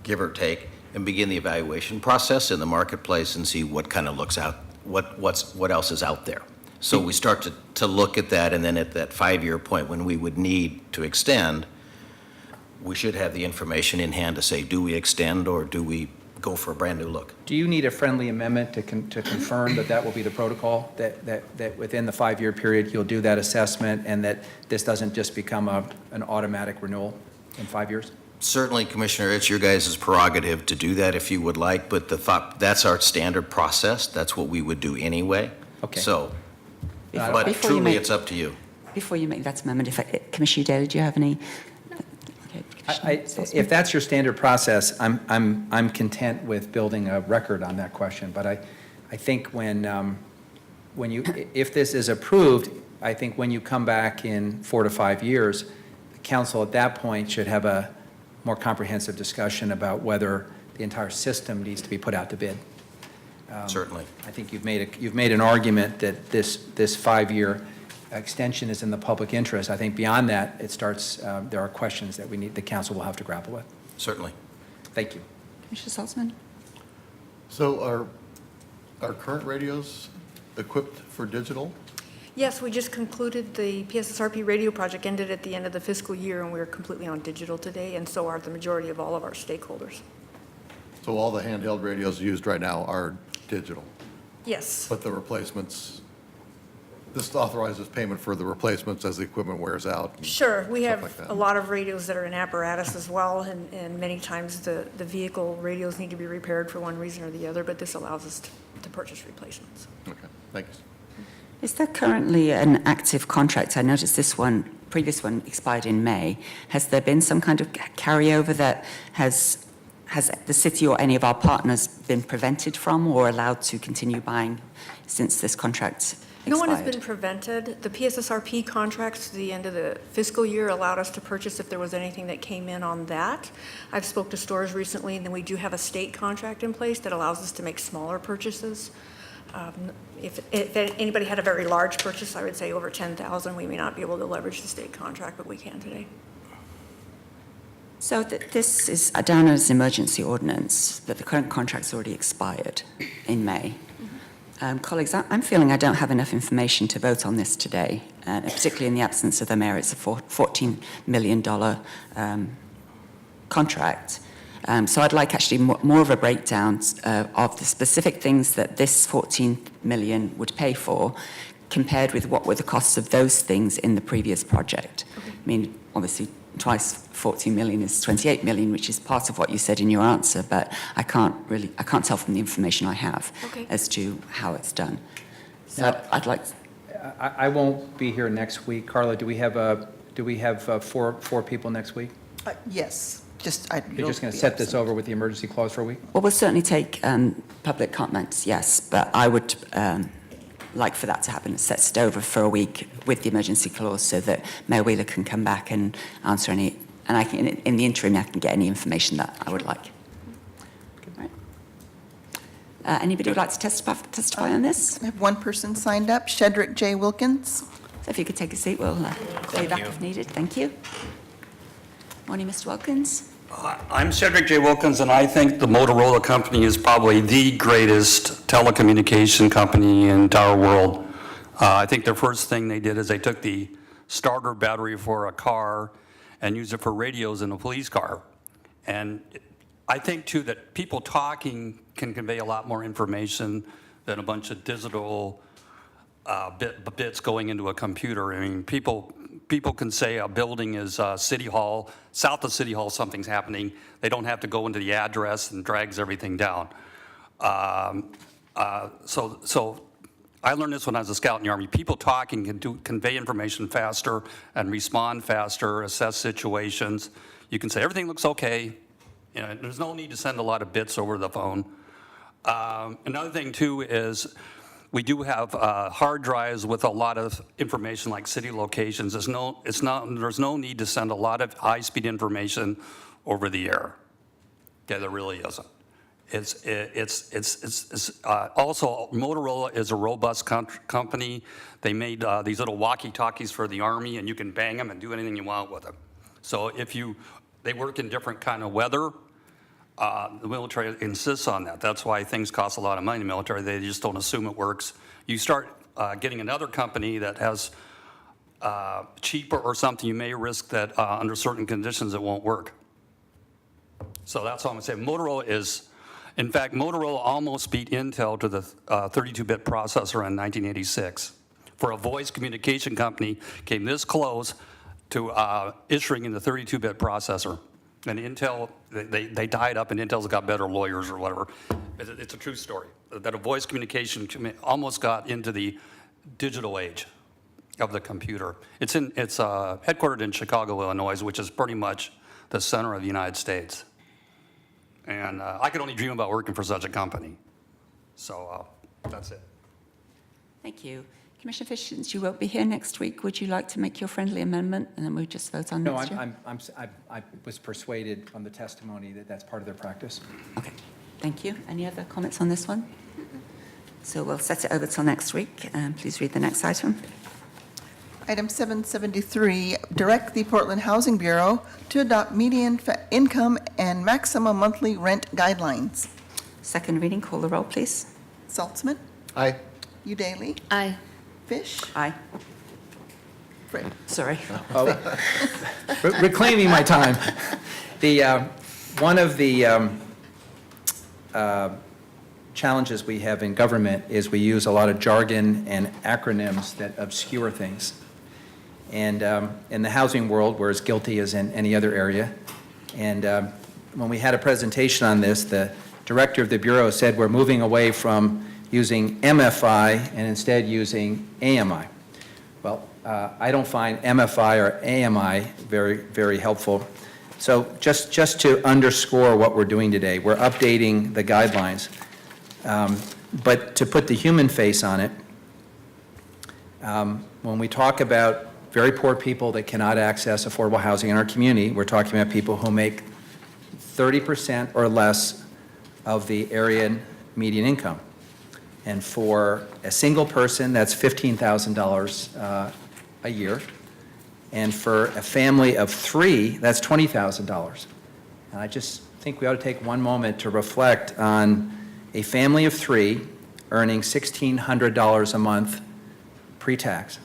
give or take, and begin the evaluation process in the marketplace and see what kind of looks out, what else is out there. So we start to look at that, and then at that 5-year point when we would need to extend, we should have the information in hand to say, do we extend or do we go for a brand-new look? Do you need a friendly amendment to confirm that that will be the protocol, that within the 5-year period, you'll do that assessment and that this doesn't just become an automatic renewal in 5 years? Certainly, Commissioner, it's your guys' prerogative to do that if you would like, but that's our standard process. That's what we would do anyway. Okay. So, but Before you truly, make- it's up to you. Before you make that amendment, Commissioner Daly, do you have any? Okay, If that's your standard process, I'm content with building a record on that question. But I think if this is approved, I think when you come back in 4 to 5 years, the council at that point should have a more comprehensive discussion about whether the entire system needs to be put out to bid. Certainly. I think you've made an argument that this 5-year extension is in the public interest. I think beyond that, it starts, there are questions that the council will have to grapple with. Certainly. Thank you. Commissioner Saltzman? So are current radios equipped for digital? Yes, we just concluded the PSSRP radio project, ended at the end of the fiscal year, and we're completely on digital today, and so are the majority of all of our stakeholders. So all the handheld radios used right now are digital, Yes. but the replacements, this authorizes payment for the replacements as the equipment wears out. and Sure, we stuff have like that. a lot of radios that are in apparatus as well, and many times the vehicle radios need to be repaired for one reason or the other, but this allows us to purchase replacements. Okay, thanks. Is there currently an active contract? I noticed this one previous one expired in May. Has there been some kind of carryover that has the city or any of our partners been prevented from or allowed to continue buying since this contract expired? No one has been prevented. The PSSRP contracts to the end of the fiscal year allowed us to purchase if there was anything that came in on that. I've spoke to stores recently, and then we do have a state contract in place that allows us to make smaller purchases. If anybody had a very large purchase, I would say over 10,000, we may not be able to leverage the state contract, but we can today. So this is down as emergency ordinance, but the current contract's already expired in May. Colleagues, I'm feeling I don't have enough information to vote on this today, particularly in the absence of the mayor. It's a $14 million contract. So I'd like actually more of a breakdown of the specific things that this 14 million would pay for compared with what were the costs of those things in the previous project. I mean, obviously, twice 14 million is 28 million, which is part of what you said in your answer, but I can't tell from the information I have as to how it's done. So I'd like to... I won't be here next week. Carla, do we have four people next week? Yes, You're just going to set this over with the emergency clause for a week? Well, we'll certainly take public comments, yes, but I would like for that to happen, set it over for a week with the emergency clause so that Mayor Wheeler can come back and answer any, and I can, in the interim, I can get any information that I would like. Right. Anybody would like to testify on this? I have one person signed up, Shedrick J. Wilkins. So if you could take a seat, we'll call you back if needed. Thank you. Morning, Mr. Wilkins. I'm Cedric J. Wilkins, and I think the Motorola company is probably the greatest telecommunication company in the entire world. I think the first thing they did is they took the starter battery for a car and used it for radios in a police car. And I think, too, that people talking can convey a lot more information than a bunch of digital bits going into a computer. I mean, people can say a building is City Hall, south of City Hall something's happening. They don't have to go into the address and drags everything down. So I learned this when I was a scout in the Army. People talking can convey information faster and respond faster, assess situations. You can say everything looks okay. You know, there's no need to send a lot of bits over the phone. Another thing too is we do have hard drives with a lot of information like city locations. There's no need to send a lot of high-speed information over the air. Okay, there really isn't. Also, Motorola is a robust company. They made these little walkie-talkies for the Army, and you can bang them and do anything you want with them. So they work in different kind of weather. The military insists on that. That's why things cost a lot of money in the military. They just don't assume it works. You start getting another company that has cheaper or something, you may risk that under certain conditions it won't work. So that's all I'm going to say. Motorola is, in fact, Motorola almost beat Intel to the 32-bit processor in 1986. For a voice communication company, came this close to issuing in the 32-bit processor. And Intel, they tied up, and Intel's got better lawyers or whatever. It's a true story, that a voice communication almost got into the digital age of the computer. It's headquartered in Chicago, Illinois, which is pretty much the center of the United States. And I could only dream about working for such a company. So that's it. Thank you. Commissioner Fish, since you won't be here next week, would you like to make your friendly amendment, and then we'll just vote on next year? No, I was persuaded from the testimony that that's part of their practice. Okay, thank you. Any other comments on this one? So we'll set it over till next week. Please read the next item. Item 773, direct the Portland Housing Bureau to adopt median income and maximum monthly rent guidelines. Second reading, call the roll, please. Saltzman? Aye. Udaley? Aye. Fish? Aye. Fred? Sorry. Reclaiming my time. One of the challenges we have in government is we use a lot of jargon and acronyms that obscure things. And in the housing world, we're as guilty as in any other area. And when we had a presentation on this, the director of the Bureau said we're moving away from using MFI and instead using AMI. Well, I don't find MFI or AMI very, very helpful. So just to underscore what we're doing today, we're updating the guidelines. But to put the human face on it, when we talk about very poor people that cannot access affordable housing in our community, we're talking about people who make 30% or less of the area median income. And for a single person, that's $15,000 a year. And for a family of 3, that's $20,000. And I just think we ought to take one moment to reflect on a family of 3 earning $1,600 a month pre-tax.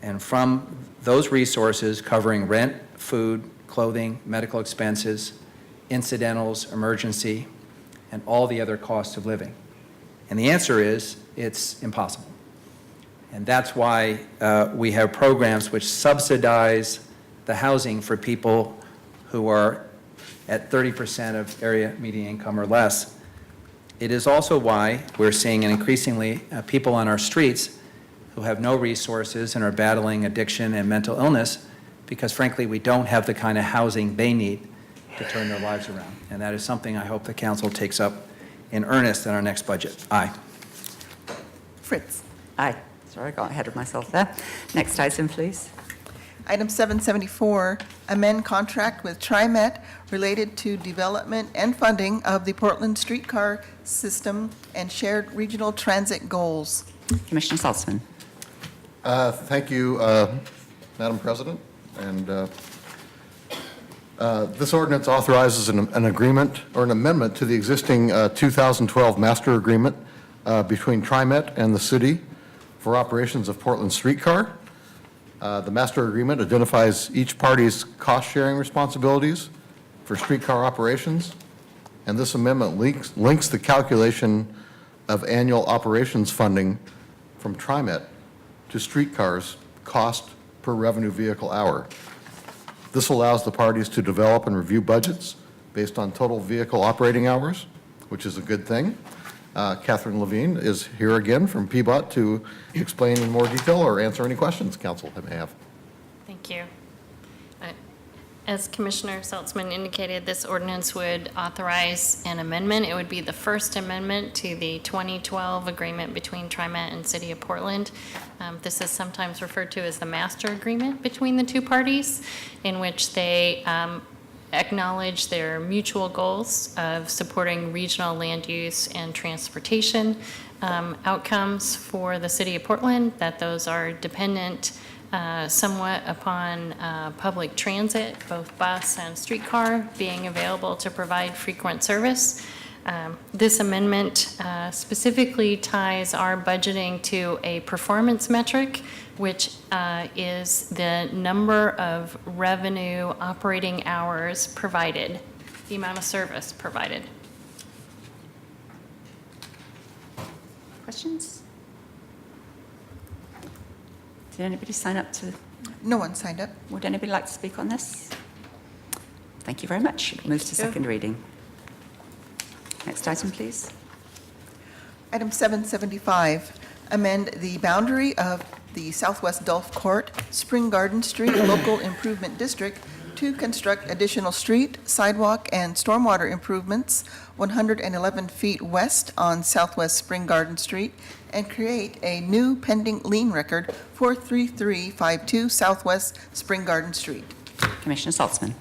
And from those resources covering rent, food, clothing, medical expenses, incidentals, emergency, and all the other costs of living. And the answer is, it's impossible. And that's why we have programs which subsidize the housing for people who are at 30% of area median income or less. It is also why we're seeing an increasingly people on our streets who have no resources and are battling addiction and mental illness because, frankly, we don't have the kind of housing they need to turn their lives around. And that is something I hope the council takes up in earnest in our next budget. Aye. Fritz. Aye. Sorry, I got ahead of myself there. Next item, please. Item 774, amend contract with TriMet related to development and funding of the Portland streetcar system and shared regional transit goals. Commissioner Saltzman. Thank you, Madam President. And this ordinance authorizes an agreement or an amendment to the existing 2012 master agreement between TriMet and the city for operations of Portland streetcar. The master agreement identifies each party's cost-sharing responsibilities for streetcar operations, and this amendment links the calculation of annual operations funding from TriMet to streetcars' cost per revenue vehicle hour. This allows the parties to develop and review budgets based on total vehicle operating hours, which is a good thing. Catherine Levine is here again from PBOT to explain in more detail or answer any questions council may have. Thank you. As Commissioner Saltzman indicated, this ordinance would authorize an amendment. It would be the first amendment to the 2012 agreement between TriMet and City of Portland. This is sometimes referred to as the master agreement between the two parties, in which they acknowledge their mutual goals of supporting regional land use and transportation outcomes for the City of Portland, that those are dependent somewhat upon public transit, both bus and streetcar, being available to provide frequent service. This amendment specifically ties our budgeting to a performance metric, which is the number of revenue operating hours provided, the amount of service provided. Questions? Did anybody sign up to? No one signed up. Would anybody like to speak on this? Thank you very much. It moves to second reading. Next item, please. Item 775, amend the boundary of the Southwest Gulf Court, Spring Garden Street Local Improvement District to construct additional street, sidewalk, and stormwater improvements 111 feet west on Southwest Spring Garden Street and create a new pending lien record for 3352 Southwest Spring Garden Street. Commissioner Saltzman.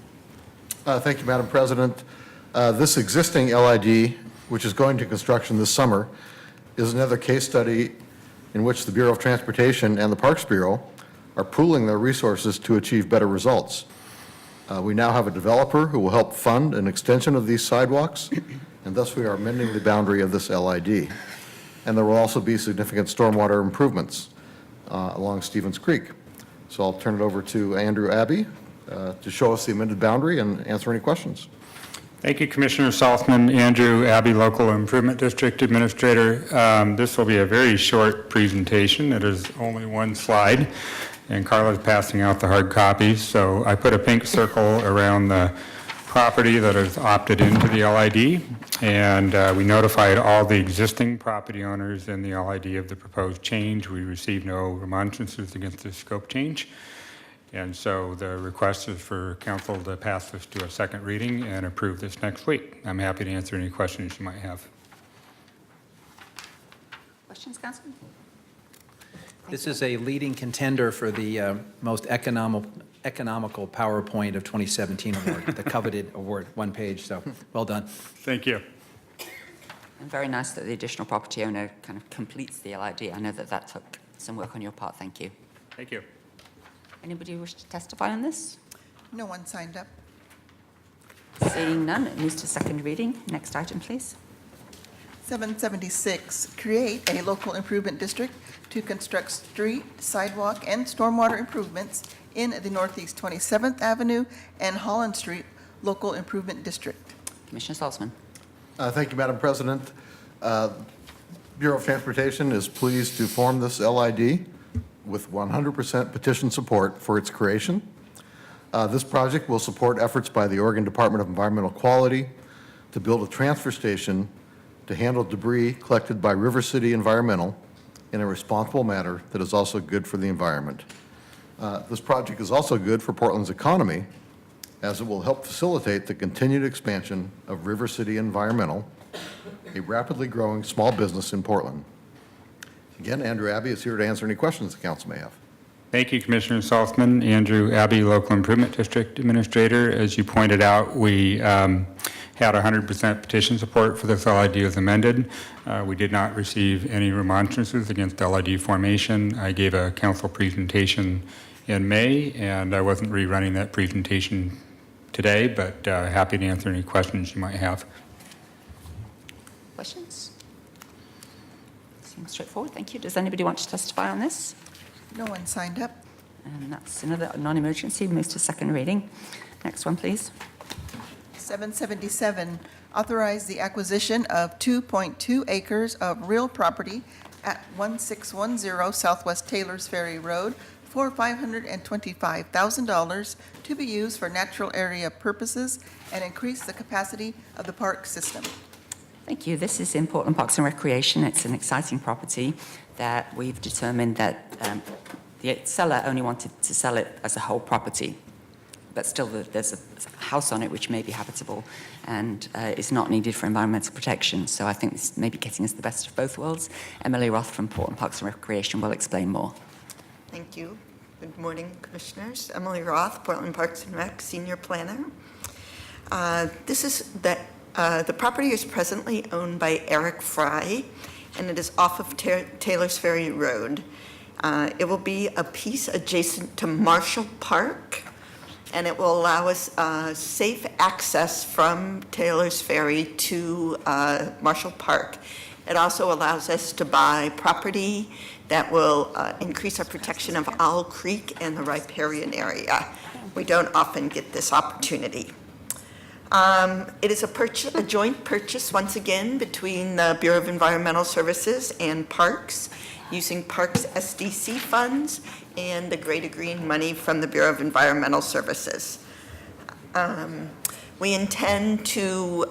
Thank you, Madam President. This existing LID, which is going to construction this summer, is another case study in which the Bureau of Transportation and the Parks Bureau are pooling their resources to achieve better results. We now have a developer who will help fund an extension of these sidewalks, and thus we are amending the boundary of this LID. And there will also be significant stormwater improvements along Stevens Creek. So I'll turn it over to Andrew Abbey to show us the amended boundary and answer any questions. Thank you, Commissioner Saltzman. Andrew Abbey, Local Improvement District Administrator. This will be a very short presentation. It is only one slide, and Carla's passing out the hard copies. So I put a pink circle around the property that has opted into the LID, and we notified all the existing property owners in the LID of the proposed change. We received no remonstrances against the scope change, and so the request is for council to pass this to a second reading and approve this next week. I'm happy to answer any questions you might have. Questions, Councilman? This is a leading contender for the most economical PowerPoint of 2017 award, the coveted award, one page, so well done. Thank you. And very nice that the additional property owner kind of completes the LID. I know that that took some work on your part. Thank you. Thank you. Anybody wish to testify on this? No one signed up. Seeing none, it moves to second reading. Next item, please. 776, create a local improvement district to construct street, sidewalk, and stormwater improvements in the Northeast 27th Avenue and Holland Street Local Improvement District. Commissioner Salzman. Thank you, Madam President. Bureau of Transportation is pleased to form this LID with 100% petition support for its creation. This project will support efforts by the Oregon Department of Environmental Quality to build a transfer station to handle debris collected by River City Environmental in a responsible manner that is also good for the environment. This project is also good for Portland's economy, as it will help facilitate the continued expansion of River City Environmental, a rapidly growing small business in Portland. Again, Andrew Abbey is here to answer any questions the council may have. Thank you, Commissioner Saltzman. Andrew Abbey, Local Improvement District Administrator. As you pointed out, we had 100% petition support for this LID as amended. We did not receive any remonstrances against LID formation. I gave a council presentation in May, and I wasn't rerunning that presentation today, but happy to answer any questions you might have. Questions? Seems straightforward. Thank you. Does anybody want to testify on this? No one signed up. And that's another non-emergency. Moves to second reading. Next one, please. 777, authorize the acquisition of 2.2 acres of real property at 1610 Southwest Taylor's Ferry Road for $525,000 to be used for natural area purposes and increase the capacity of the park system. Thank you. This is in Portland Parks and Recreation. It's an exciting property that we've determined that the seller only wanted to sell it as a whole property, but still there's a house on it which may be habitable and is not needed for environmental protection. So I think this may be getting us the best of both worlds. Emily Roth from Portland Parks and Recreation will explain more. Thank you. Good morning, Commissioners. Emily Roth, Portland Parks and Rec Senior Planner. The property is presently owned by Eric Fry, and it is off of Taylor's Ferry Road. It will be a piece adjacent to Marshall Park, and it will allow us safe access from Taylor's Ferry to Marshall Park. It also allows us to buy property that will increase our protection of Owl Creek and the riparian area. We don't often get this opportunity. It is a joint purchase, once again, between the Bureau of Environmental Services and Parks, using Parks SDC funds and the Greater Green money from the Bureau of Environmental Services. We intend to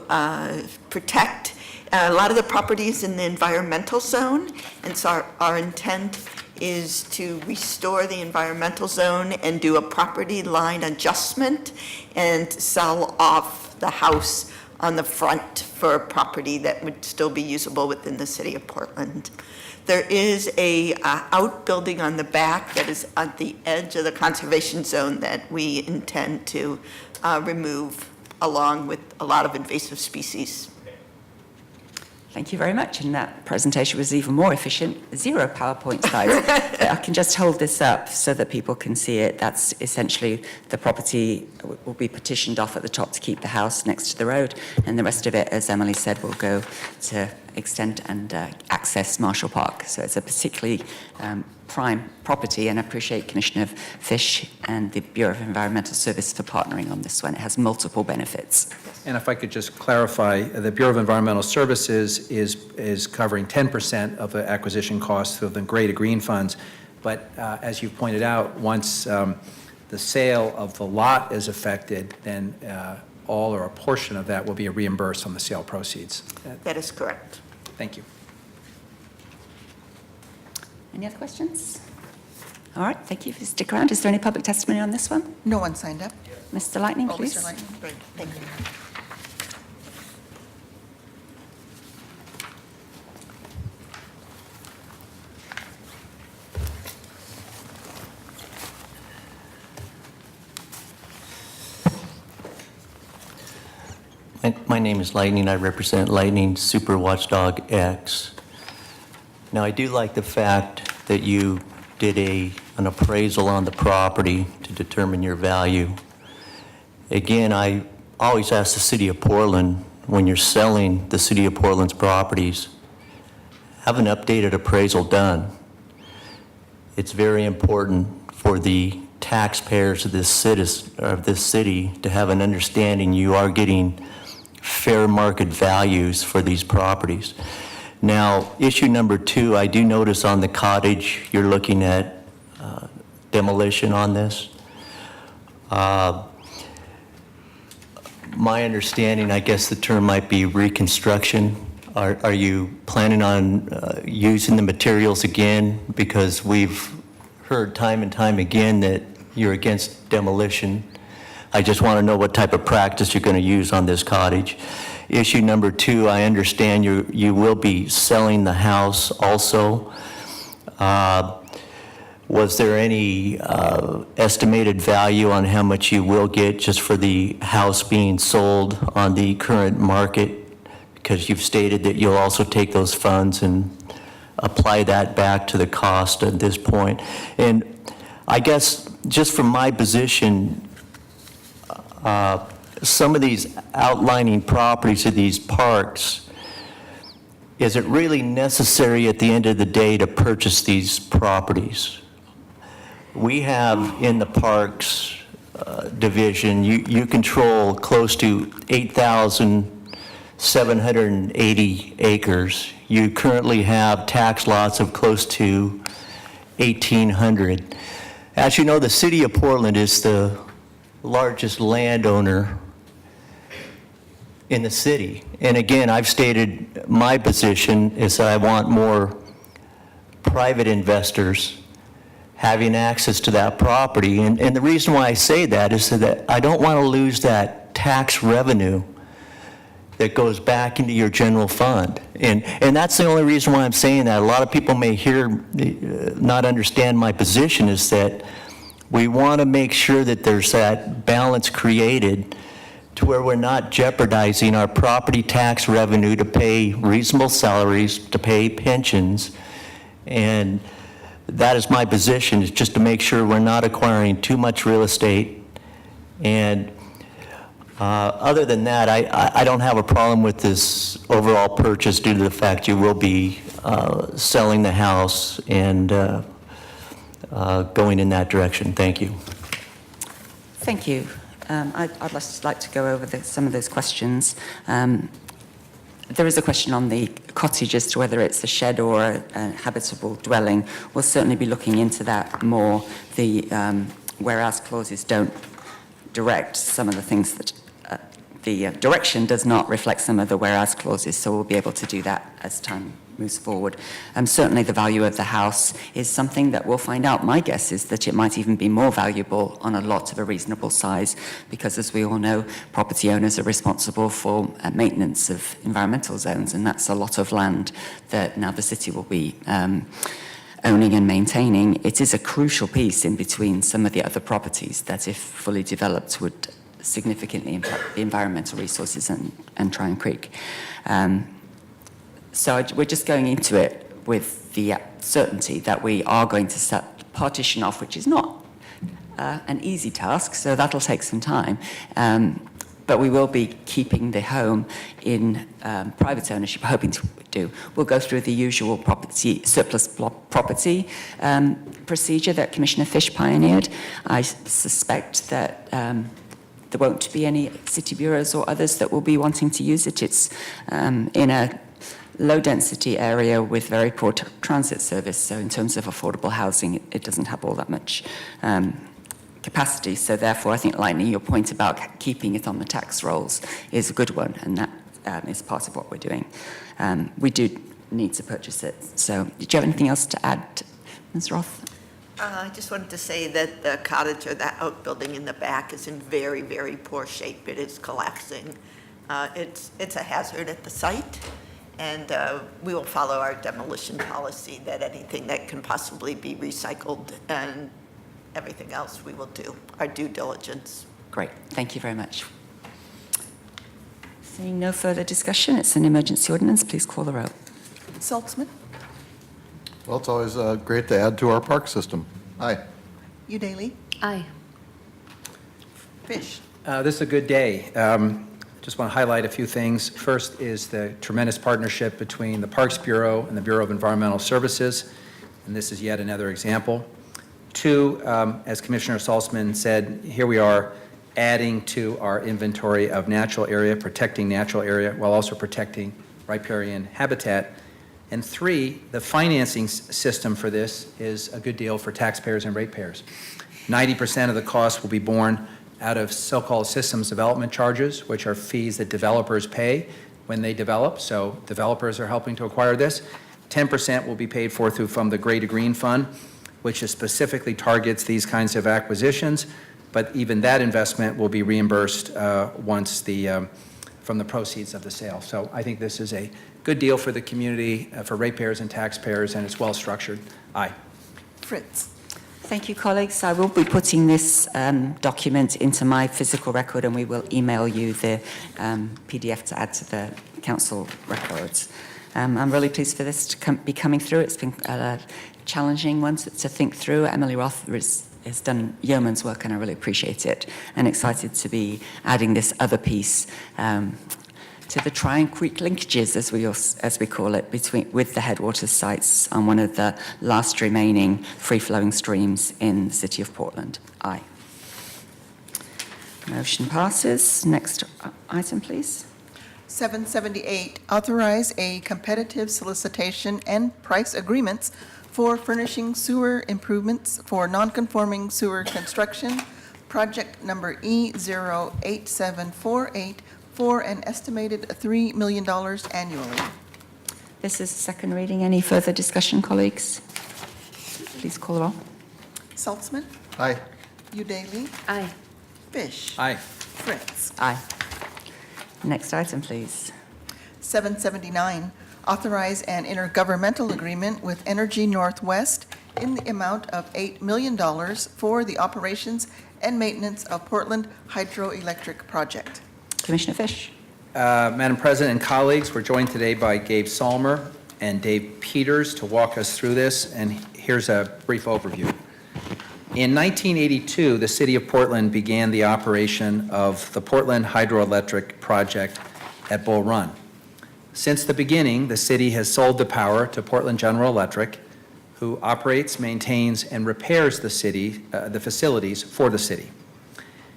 protect a lot of the properties in the environmental zone, and so our intent is to restore the environmental zone and do a property line adjustment and sell off the house on the front for a property that would still be usable within the city of Portland. There is a outbuilding on the back that is at the edge of the conservation zone that we intend to remove, along with a lot of invasive species. Thank you very much. And that presentation was even more efficient. 0 PowerPoint slides. I can just hold this up so that people can see it. That's essentially the property will be petitioned off at the top to keep the house next to the road. And the rest of it, as Emily said, will go to extend and access Marshall Park. So it's a particularly prime property, and I appreciate Commissioner Fish and the Bureau of Environmental Service for partnering on this one. It has multiple benefits. And if I could just clarify, the Bureau of Environmental Services is covering 10% of the acquisition costs through the Greater Green funds. But as you pointed out, once the sale of the lot is affected, then all or a portion of that will be reimbursed on the sale proceeds. That is correct. Thank you. Any other questions? All right, thank you. If you stick around, is there any public testimony on this one? No one signed up. Mr. Lightning, Oh, please. Mr. Lightning. Great, thank you. My name is Lightning. I represent Lightning Super Watchdog X. Now, I do like the fact that you did an appraisal on the property to determine your value. Again, I always ask the City of Portland, when you're selling the City of Portland's properties, have an updated appraisal done. It's very important for the taxpayers of this city to have an understanding you are getting fair market values for these properties. Now, issue number 2, I do notice on the cottage, you're looking at demolition on this. My understanding, I guess the term might be reconstruction. Are you planning on using the materials again? Because we've heard time and time again that you're against demolition. I just want to know what type of practice you're going to use on this cottage. Issue number 2, I understand you will be selling the house also. Was there any estimated value on how much you will get just for the house being sold on the current market? Because you've stated that you'll also take those funds and apply that back to the cost at this point. And I guess just from my position, some of these outlining properties of these parks, is it really necessary at the end of the day to purchase these properties? We have in the parks division, you control close to 8,780 acres. You currently have tax lots of close to 1,800. As you know, the City of Portland is the largest landowner in the city. And again, I've stated my position is that I want more private investors having access to that property. And the reason why I say that is so that I don't want to lose that tax revenue that goes back into your general fund. And that's the only reason why I'm saying that. A lot of people may not understand my position is that we want to make sure that there's that balance created to where we're not jeopardizing our property tax revenue to pay reasonable salaries, to pay pensions. And that is my position, is just to make sure we're not acquiring too much real estate. And other than that, I don't have a problem with this overall purchase due to the fact you will be selling the house and going in that direction. Thank you. Thank you. I'd just like to go over some of those questions. There is a question on the cottage as to whether it's a shed or a habitable dwelling. We'll certainly be looking into that more. The whereas clauses don't direct some of the things that the direction does not reflect some of the whereas clauses, so we'll be able to do that as time moves forward. Certainly the value of the house is something that we'll find out. My guess is that it might even be more valuable on a lot of a reasonable size, because as we all know, property owners are responsible for maintenance of environmental zones, and that's a lot of land that now the city will be owning and maintaining. It is a crucial piece in between some of the other properties that, if fully developed, would significantly impact the environmental resources and Tryon Creek. So we're just going into it with the certainty that we are going to partition off, which is not an easy task, so that'll take some time. But we will be keeping the home in private ownership, hoping to do. We'll go through the usual surplus property procedure that Commissioner Fish pioneered. I suspect that there won't be any city bureaus or others that will be wanting to use it. It's in a low-density area with very poor transit service, so in terms of affordable housing, it doesn't have all that much capacity. So therefore, I think, Lightning, your point about keeping it on the tax rolls is a good one, and that is part of what we're doing. We do need to purchase it. So did you have anything else to add, Ms. Roth? I just wanted to say that the cottage or that outbuilding in the back is in very, very poor shape. It is collapsing. It's a hazard at the site, and we will follow our demolition policy that anything that can possibly be recycled and everything else we will do, our due diligence. Great, thank you very much. Seeing no further discussion, it's an emergency ordinance. Please call the roll. Saltzman, Well, it's always great to add to our park system. Aye. Udaly, Aye. Fish. This is a good day. Just want to highlight a few things. First is the tremendous partnership between the Parks Bureau and the Bureau of Environmental Services, and this is yet another example. Two, as Commissioner Saltzman said, here we are adding to our inventory of natural area, protecting natural area, while also protecting riparian habitat. And three, the financing system for this is a good deal for taxpayers and ratepayers. 90% of the cost will be borne out of so-called systems development charges, which are fees that developers pay when they develop. So developers are helping to acquire this. 10% will be paid for from the Gray to Green Fund, which specifically targets these kinds of acquisitions. But even that investment will be reimbursed once from the proceeds of the sale. So I think this is a good deal for the community, for ratepayers and taxpayers, and it's well structured. Aye. Fritz. Thank you, colleagues. I will be putting this document into my physical record, and we will email you the PDF to add to the council records. I'm really pleased for this to be coming through. It's been a challenging one to think through. Emily Roth has done yeoman's work, and I really appreciate it, and excited to be adding this other piece to the Tryon Creek linkages, as we call it, with the headwaters sites on one of the last remaining free-flowing streams in the city of Portland. Aye. Motion passes. Next item, please. 778, authorize a competitive solicitation and price agreements for furnishing sewer improvements for non-conforming sewer construction, project number E08748, for an estimated $3 million annually. This is second reading. Any further discussion, colleagues? Please call the roll. Saltzman, Aye. Udaly, Aye. Fish. Aye. Fritz. Aye. Next item, please. 779, authorize an intergovernmental agreement with Energy Northwest in the amount of $8 million for the operations and maintenance of Portland Hydroelectric Project. Commissioner Fish. Madam President and colleagues, we're joined today by Gabe Salmer and Dave Peters to walk us through this, and here's a brief overview. In 1982, the city of Portland began the operation of the Portland Hydroelectric Project at Bull Run. Since the beginning, the city has sold the power to Portland General Electric, who operates, maintains, and repairs the facilities for the city.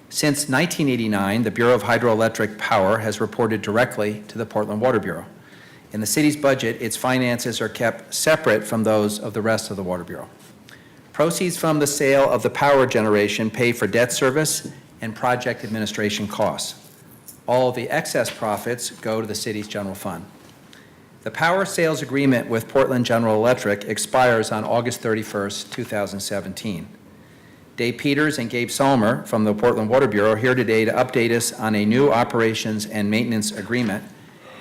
Since 1989, the Bureau of Hydroelectric Power has reported directly to the Portland Water Bureau. In the city's budget, its finances are kept separate from those of the rest of the Water Bureau. Proceeds from the sale of the power generation pay for debt service and project administration costs. All the excess profits go to the city's general fund. The power sales agreement with Portland General Electric expires on August 31st, 2017. Dave Peters and Gabe Salmer from the Portland Water Bureau are here today to update us on a new operations and maintenance agreement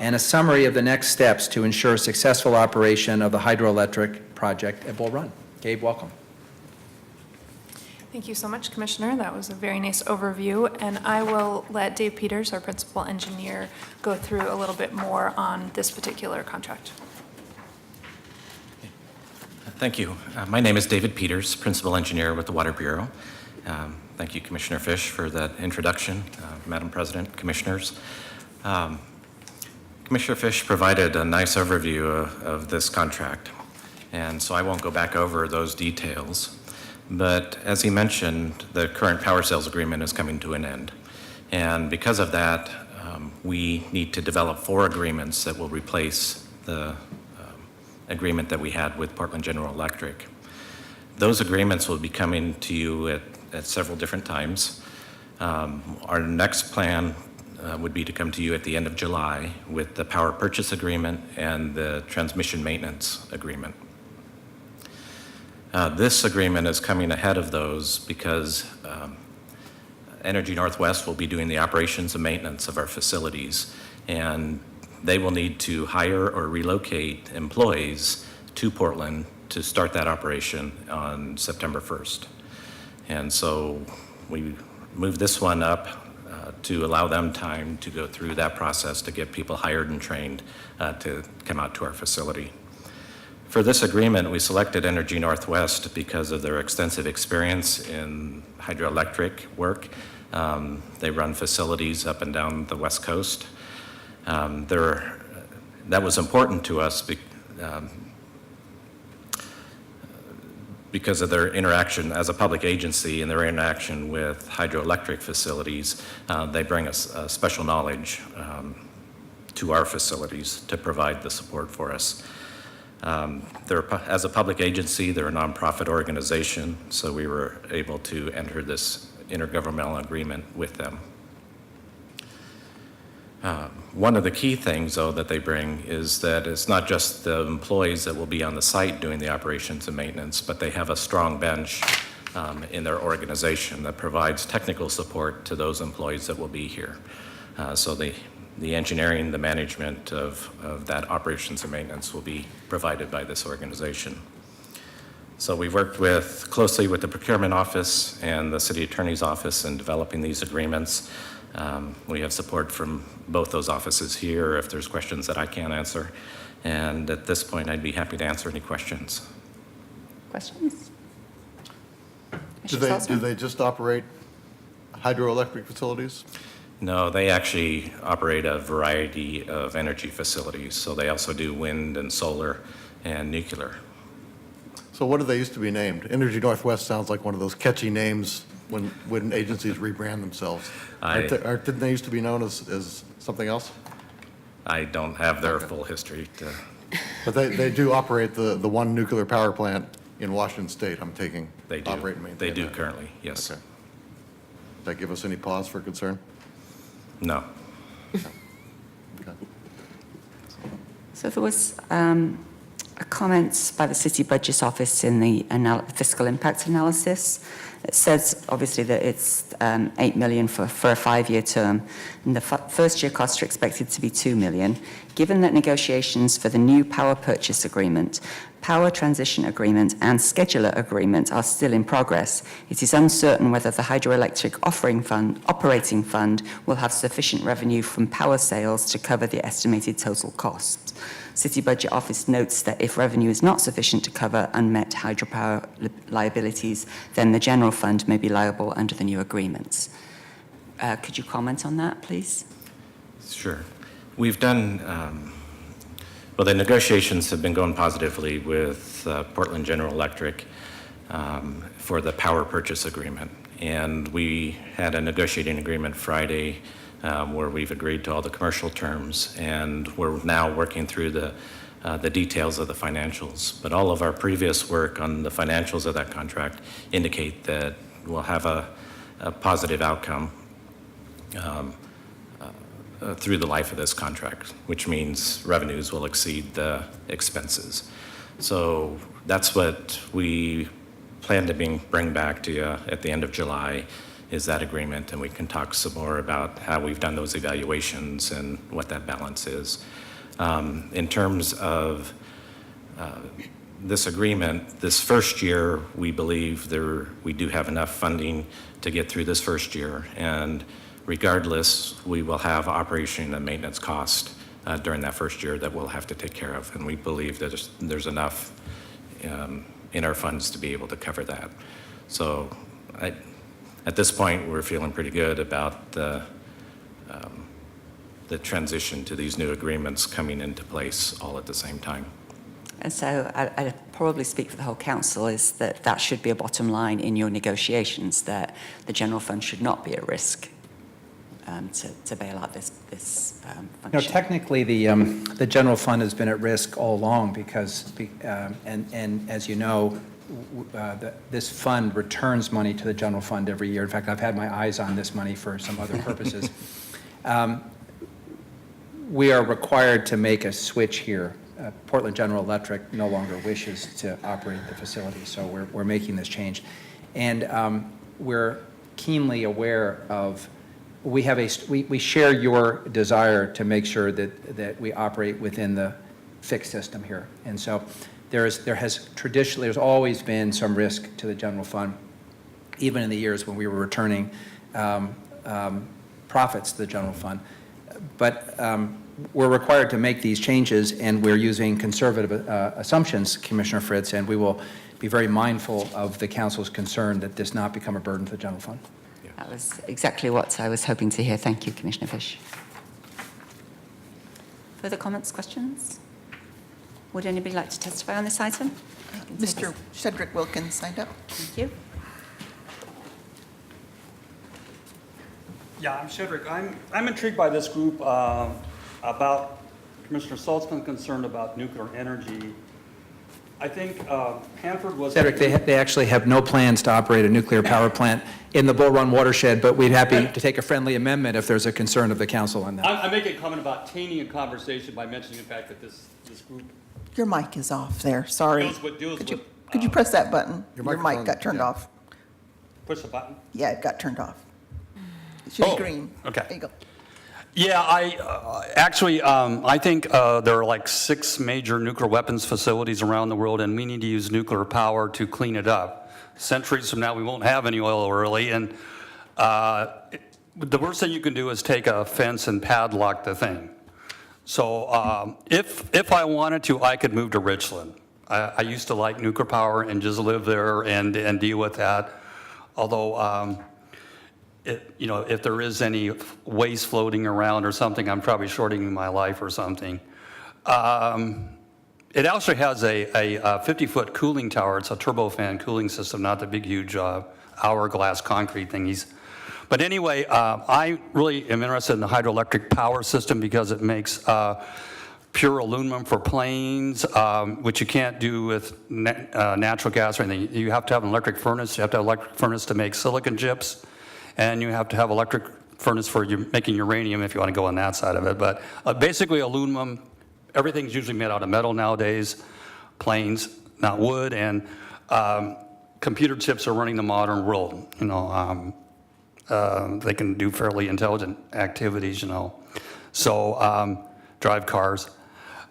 and a summary of the next steps to ensure successful operation of the hydroelectric project at Bull Run. Gabe, welcome. Thank you so much, Commissioner. That was a very nice overview, and I will let Dave Peters, our principal engineer, go through a little bit more on this particular contract. Thank you. My name is David Peters, Principal Engineer with the Water Bureau. Thank you, Commissioner Fish, for that introduction. Madam President, Commissioners. Commissioner Fish provided a nice overview of this contract, and so I won't go back over those details. But as he mentioned, the current power sales agreement is coming to an end. And because of that, we need to develop 4 agreements that will replace the agreement that we had with Portland General Electric. Those agreements will be coming to you at at several different times. Our next plan would be to come to you at the end of July with the power purchase agreement and the transmission maintenance agreement. This agreement is coming ahead of those because Energy Northwest will be doing the operations and maintenance of our facilities, and they will need to hire or relocate employees to Portland to start that operation on September 1st. And so we moved this one up to allow them time to go through that process to get people hired and trained to come out to our facility. For this agreement, we selected Energy Northwest because of their extensive experience in hydroelectric work. They run facilities up and down the West Coast. That was important to us because of their interaction as a public agency and their interaction with hydroelectric facilities. They bring us special knowledge to our facilities to provide the support for us. As a public agency, they're a nonprofit organization, so we were able to enter this intergovernmental agreement with them. One of the key things, though, that they bring is that it's not just the employees that will be on the site doing the operations and maintenance, but they have a strong bench in their organization that provides technical support to those employees that will be here. So the engineering, the management of that operations and maintenance will be provided by this organization. So we worked closely with the procurement office and the city attorney's office in developing these agreements. We have support from both those offices here if there's questions that I can't answer. And at this point, I'd be happy to answer any questions. Questions? Do they just operate hydroelectric facilities? No, they actually operate a variety of energy facilities. So they also do wind and solar and nuclear. So what do they used to be named? Energy Northwest sounds like one of those catchy names when agencies rebrand themselves. Didn't they used to be known as something else? I don't have their full history. But they do operate the one nuclear power plant in Washington State, I'm taking. They do. Operate and maintain They do that. currently, yes. Okay. Does that give us any pause for concern? No. So there was a comment by the City Budget Office in the fiscal impact analysis. It says, obviously, that it's $8 million for a 5-year term, and the first-year costs are expected to be $2 million. Given that negotiations for the new power purchase agreement, power transition agreement, and scheduler agreement are still in progress, it is uncertain whether the hydroelectric operating fund will have sufficient revenue from power sales to cover the estimated total costs. City Budget Office notes that if revenue is not sufficient to cover unmet hydropower liabilities, then the general fund may be liable under the new agreements. Could you comment on that, please? Sure. We've done, well, the negotiations have been going positively with Portland General Electric for the power purchase agreement. And we had a negotiating agreement Friday where we've agreed to all the commercial terms, and we're now working through the details of the financials. But all of our previous work on the financials of that contract indicate that we'll have a positive outcome through the life of this contract, which means revenues will exceed the expenses. So that's what we plan to bring back to you at the end of July, is that agreement, and we can talk some more about how we've done those evaluations and what that balance is. In terms of this agreement, this first year, we believe we do have enough funding to get through this first year, and regardless, we will have operation and maintenance cost during that first year that we'll have to take care of, and we believe that there's enough in our funds to be able to cover that. So at this point, we're feeling pretty good about the transition to these new agreements coming into place all at the same time. And so I probably speak for the whole council, is that should be a bottom line in your negotiations, that the general fund should not be at risk to bail out this function. Technically, the general fund has been at risk all along because, and as you know, this fund returns money to the general fund every year. In fact, I've had my eyes on this money for some other purposes. We are required to make a switch here. Portland General Electric no longer wishes to operate the facility, so we're making this change. And we're keenly aware of, we share your desire to make sure that we operate within the fixed system here. And so there's always been some risk to the general fund, even in the years when we were returning profits to the general fund. But we're required to make these changes, and we're using conservative assumptions, Commissioner Fritz, and we will be very mindful of the council's concern that this not become a burden to the general fund. That was exactly what I was hoping to hear. Thank you, Commissioner Fish. Further comments, questions? Would anybody like to testify on this item? Mr. Cedric Wilkins signed up. Thank you. Yeah, I'm Shedrick. I'm intrigued by this group about Commissioner Saltzman's concern about nuclear energy. I think Hanford was... Cedric, they actually have no plans to operate a nuclear power plant in the Bull Run watershed, but we'd happy to take a friendly amendment if there's a concern of the council on that. I'm making a comment about tainting a conversation by mentioning the fact that this group... Your mic is off there, sorry. deals with Could you press that button? Your Your mic microphone, got turned yeah. off. push the button. Yeah, it got turned off. It should be green. Okay. There you go. Yeah, I think there are like 6 major nuclear weapons facilities around the world, and we need to use nuclear power to clean it up. Centuries from now, we won't have any oil really, and the worst thing you can do is take a fence and padlock the thing. So if I wanted to, I could move to Richland. I used to like nuclear power and just live there and deal with that. Although, if there is any waste floating around or something, I'm probably shorting my life or something. It actually has a 50-foot cooling tower. It's a turbofan cooling system, not the big, huge hourglass concrete thingies. But anyway, I really am interested in the hydroelectric power system because it makes pure aluminum for planes, which you can't do with natural gas or anything. You have to have an electric furnace. You have to have an electric furnace to make silicon chips. And you have to have electric furnace for making uranium if you want to go on that side of it. But basically aluminum, everything's usually made out of metal nowadays, planes, not wood, and computer chips are running the modern world. They can do fairly intelligent activities, so drive cars.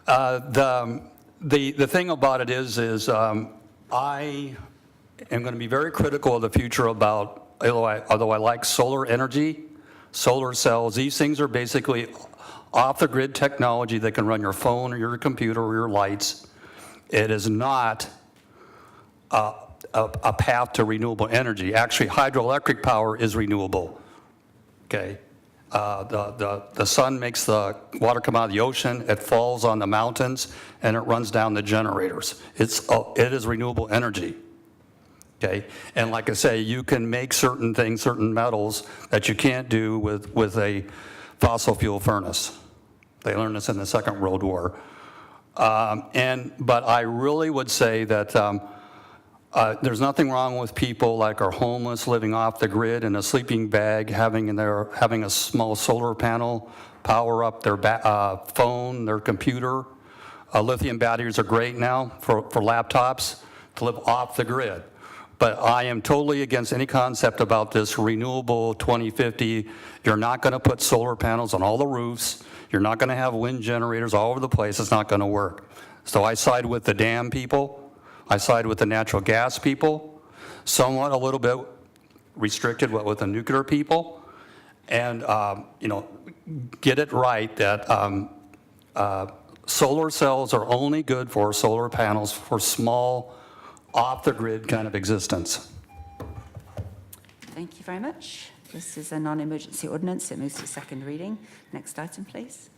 The thing about it is I am going to be very critical of the future about, although I like solar energy, solar cells, these things are basically off-the-grid technology that can run your phone or your computer or your lights. It is not a path to renewable energy. Actually, hydroelectric power is renewable, okay? The sun makes the water come out of the ocean, it falls on the mountains, and it runs down the generators. It is renewable energy. Okay, and like I say, you can make certain things, certain metals that you can't do with a fossil fuel furnace. They learned this in the Second World War. But I really would say that there's nothing wrong with people like are homeless, living off the grid in a sleeping bag, having a small solar panel power up their phone, their computer. Lithium batteries are great now for laptops to live off the grid. But I am totally against any concept about this renewable 2050. You're not going to put solar panels on all the roofs. You're not going to have wind generators all over the place. It's not going to work. So I side with the dam people. I side with the natural gas people. Somewhat a little bit restricted with the nuclear people. And, get it right that solar cells are only good for solar panels for small, off-the-grid kind of existence. Thank you very much. This is a non-emergency ordinance. It moves to second reading. Next item, please.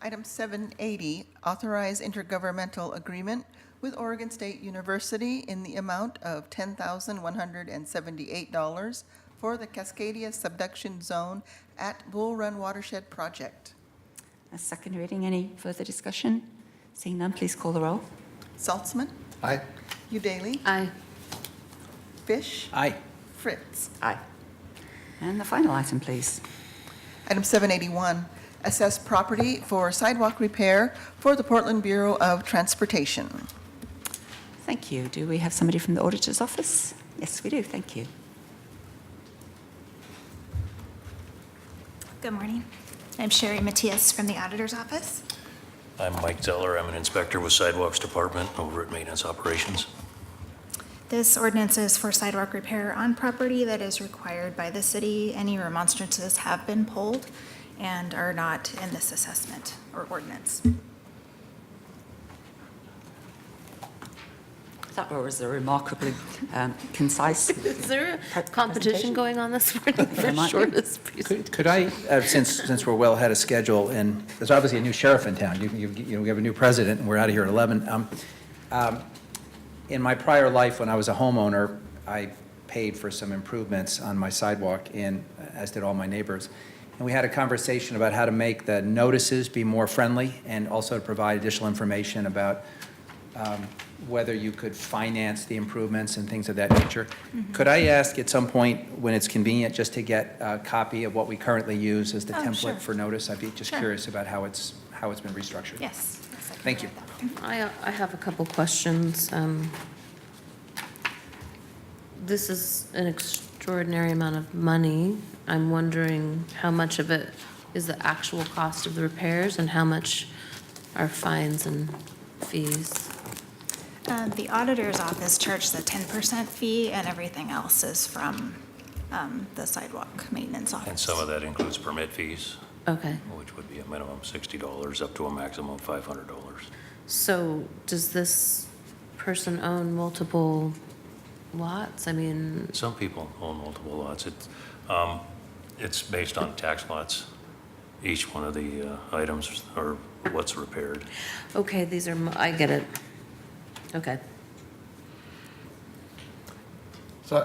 Item 780, authorize intergovernmental agreement with Oregon State University in the amount of $10,178 for the Cascadia Subduction Zone at Bull Run Watershed Project. A second reading. Any further discussion? Seeing none, please call the roll. Saltzman, Aye. Udaly? Aye. Fish? Aye. Fritz? Aye. And the final item, please. Item 781, assess property for sidewalk repair for the Portland Bureau of Transportation. Thank you. Do we have somebody from the auditor's office? Yes, we do. Thank you. Good morning. I'm Sherry Matias from the Auditor's Office. I'm Mike Zeller. I'm an inspector with Sidewalks Department over at Maintenance Operations. This ordinance is for sidewalk repair on property that is required by the city. Any remonstrances have been pulled and are not in this assessment or ordinance. That was a remarkably concise. Is there a competition going on this morning There for might be. shortest presentation? Could I, since we're well ahead of schedule, and there's obviously a new sheriff in town, you know, we have a new president, and we're out of here at 11. In my prior life, when I was a homeowner, I paid for some improvements on my sidewalk, and as did all my neighbors. And we had a conversation about how to make the notices be more friendly, and also to provide additional information about whether you could finance the improvements and things of that nature. Could I ask at some point, when it's convenient, just to get a copy of what we currently use as the template Sure. for notice? I'd be just Sure. curious about how it's been restructured. Yes. Yes, I can Thank you. provide that. I have a couple questions. This is an extraordinary amount of money. I'm wondering how much of it is the actual cost of the repairs and how much are fines and fees? The Auditor's Office charges a 10% fee, and everything else is from the sidewalk maintenance office. And some of that includes permit fees, Okay. which would be a minimum $60 up to a maximum $500. So does this person own multiple lots? I mean, Some people own multiple lots. It's based on tax lots. Each one of the items or what's repaired. okay, these are, I get it. Okay. So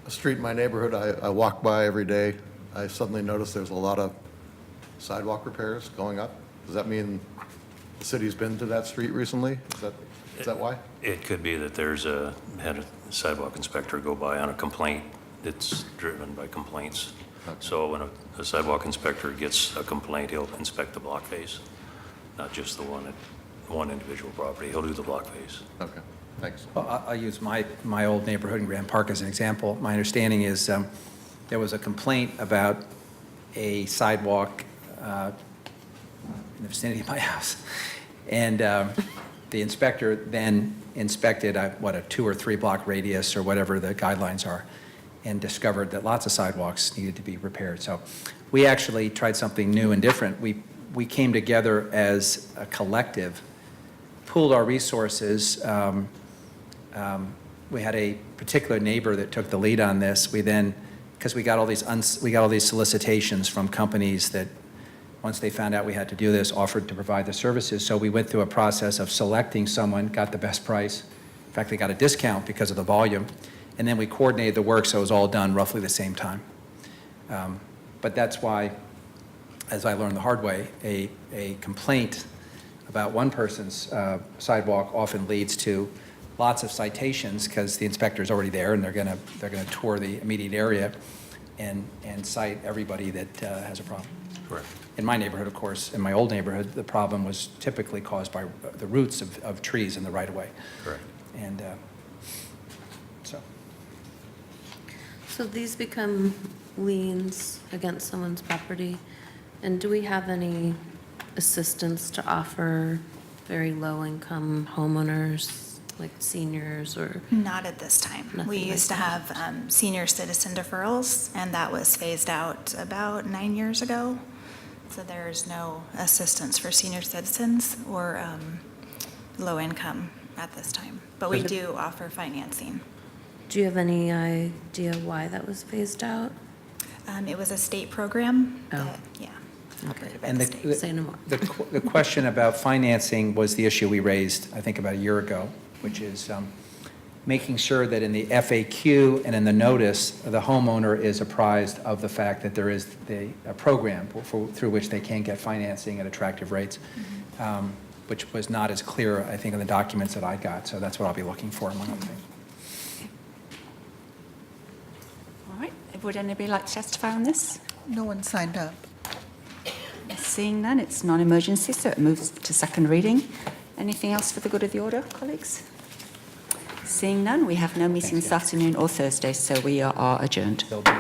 a street in my neighborhood I walk by every day, I suddenly notice there's a lot of sidewalk repairs going up. Does that mean the city's been to that street recently? Is that why? It could be that had a sidewalk inspector go by on a complaint. It's driven by complaints. So when a sidewalk inspector gets a complaint, he'll inspect the block face, not just the one at one individual property. He'll do the block face. Okay, thanks. Well, I'll use my old neighborhood in Grand Park as an example. My understanding is there was a complaint about a sidewalk in the vicinity of my house. And the inspector then inspected, a 2 or 3 block radius or whatever the guidelines are, and discovered that lots of sidewalks needed to be repaired. So we actually tried something new and different. We came together as a collective, pooled our resources. We had a particular neighbor that took the lead on this. We then, because we got all these solicitations from companies that, once they found out we had to do this, offered to provide the services. So we went through a process of selecting someone, got the best price. In fact, they got a discount because of the volume. And then we coordinated the work so it was all done roughly the same time. But that's why, as I learned the hard way, a complaint about one person's sidewalk often leads to lots of citations because the inspector's already there and they're going to tour the immediate area and cite everybody that has a problem. Correct. In my neighborhood, of course, in my old neighborhood, the problem was typically caused by the roots of trees in the right-of-way. Correct. And so. So these become liens against someone's property, and do we have any assistance to offer very low-income homeowners, like seniors or? Not at this time. Nothing We like used to that. have senior citizen deferrals, and that was phased out about 9 years ago. So there's no assistance for senior citizens or low income at this time. But we do offer financing. Do you have any idea why that was phased out? It was a state program. Oh. that- Yeah. operated by And the state. Say no more. the question about financing was the issue we raised, I think, about a year ago, which is making sure that in the FAQ and in the notice, the homeowner is apprised of the fact that there is a program through which they can get financing at attractive rates. which was not as clear, I think, in the documents that I got. So that's what I'll be looking for, among other things. All right, would anybody like to testify on this? No one signed up. Seeing none, it's non-emergency, so it moves to second reading. Anything else for the good of the order, colleagues? Seeing none, we have no meeting this afternoon or Thursday, so we are adjourned. They'll be-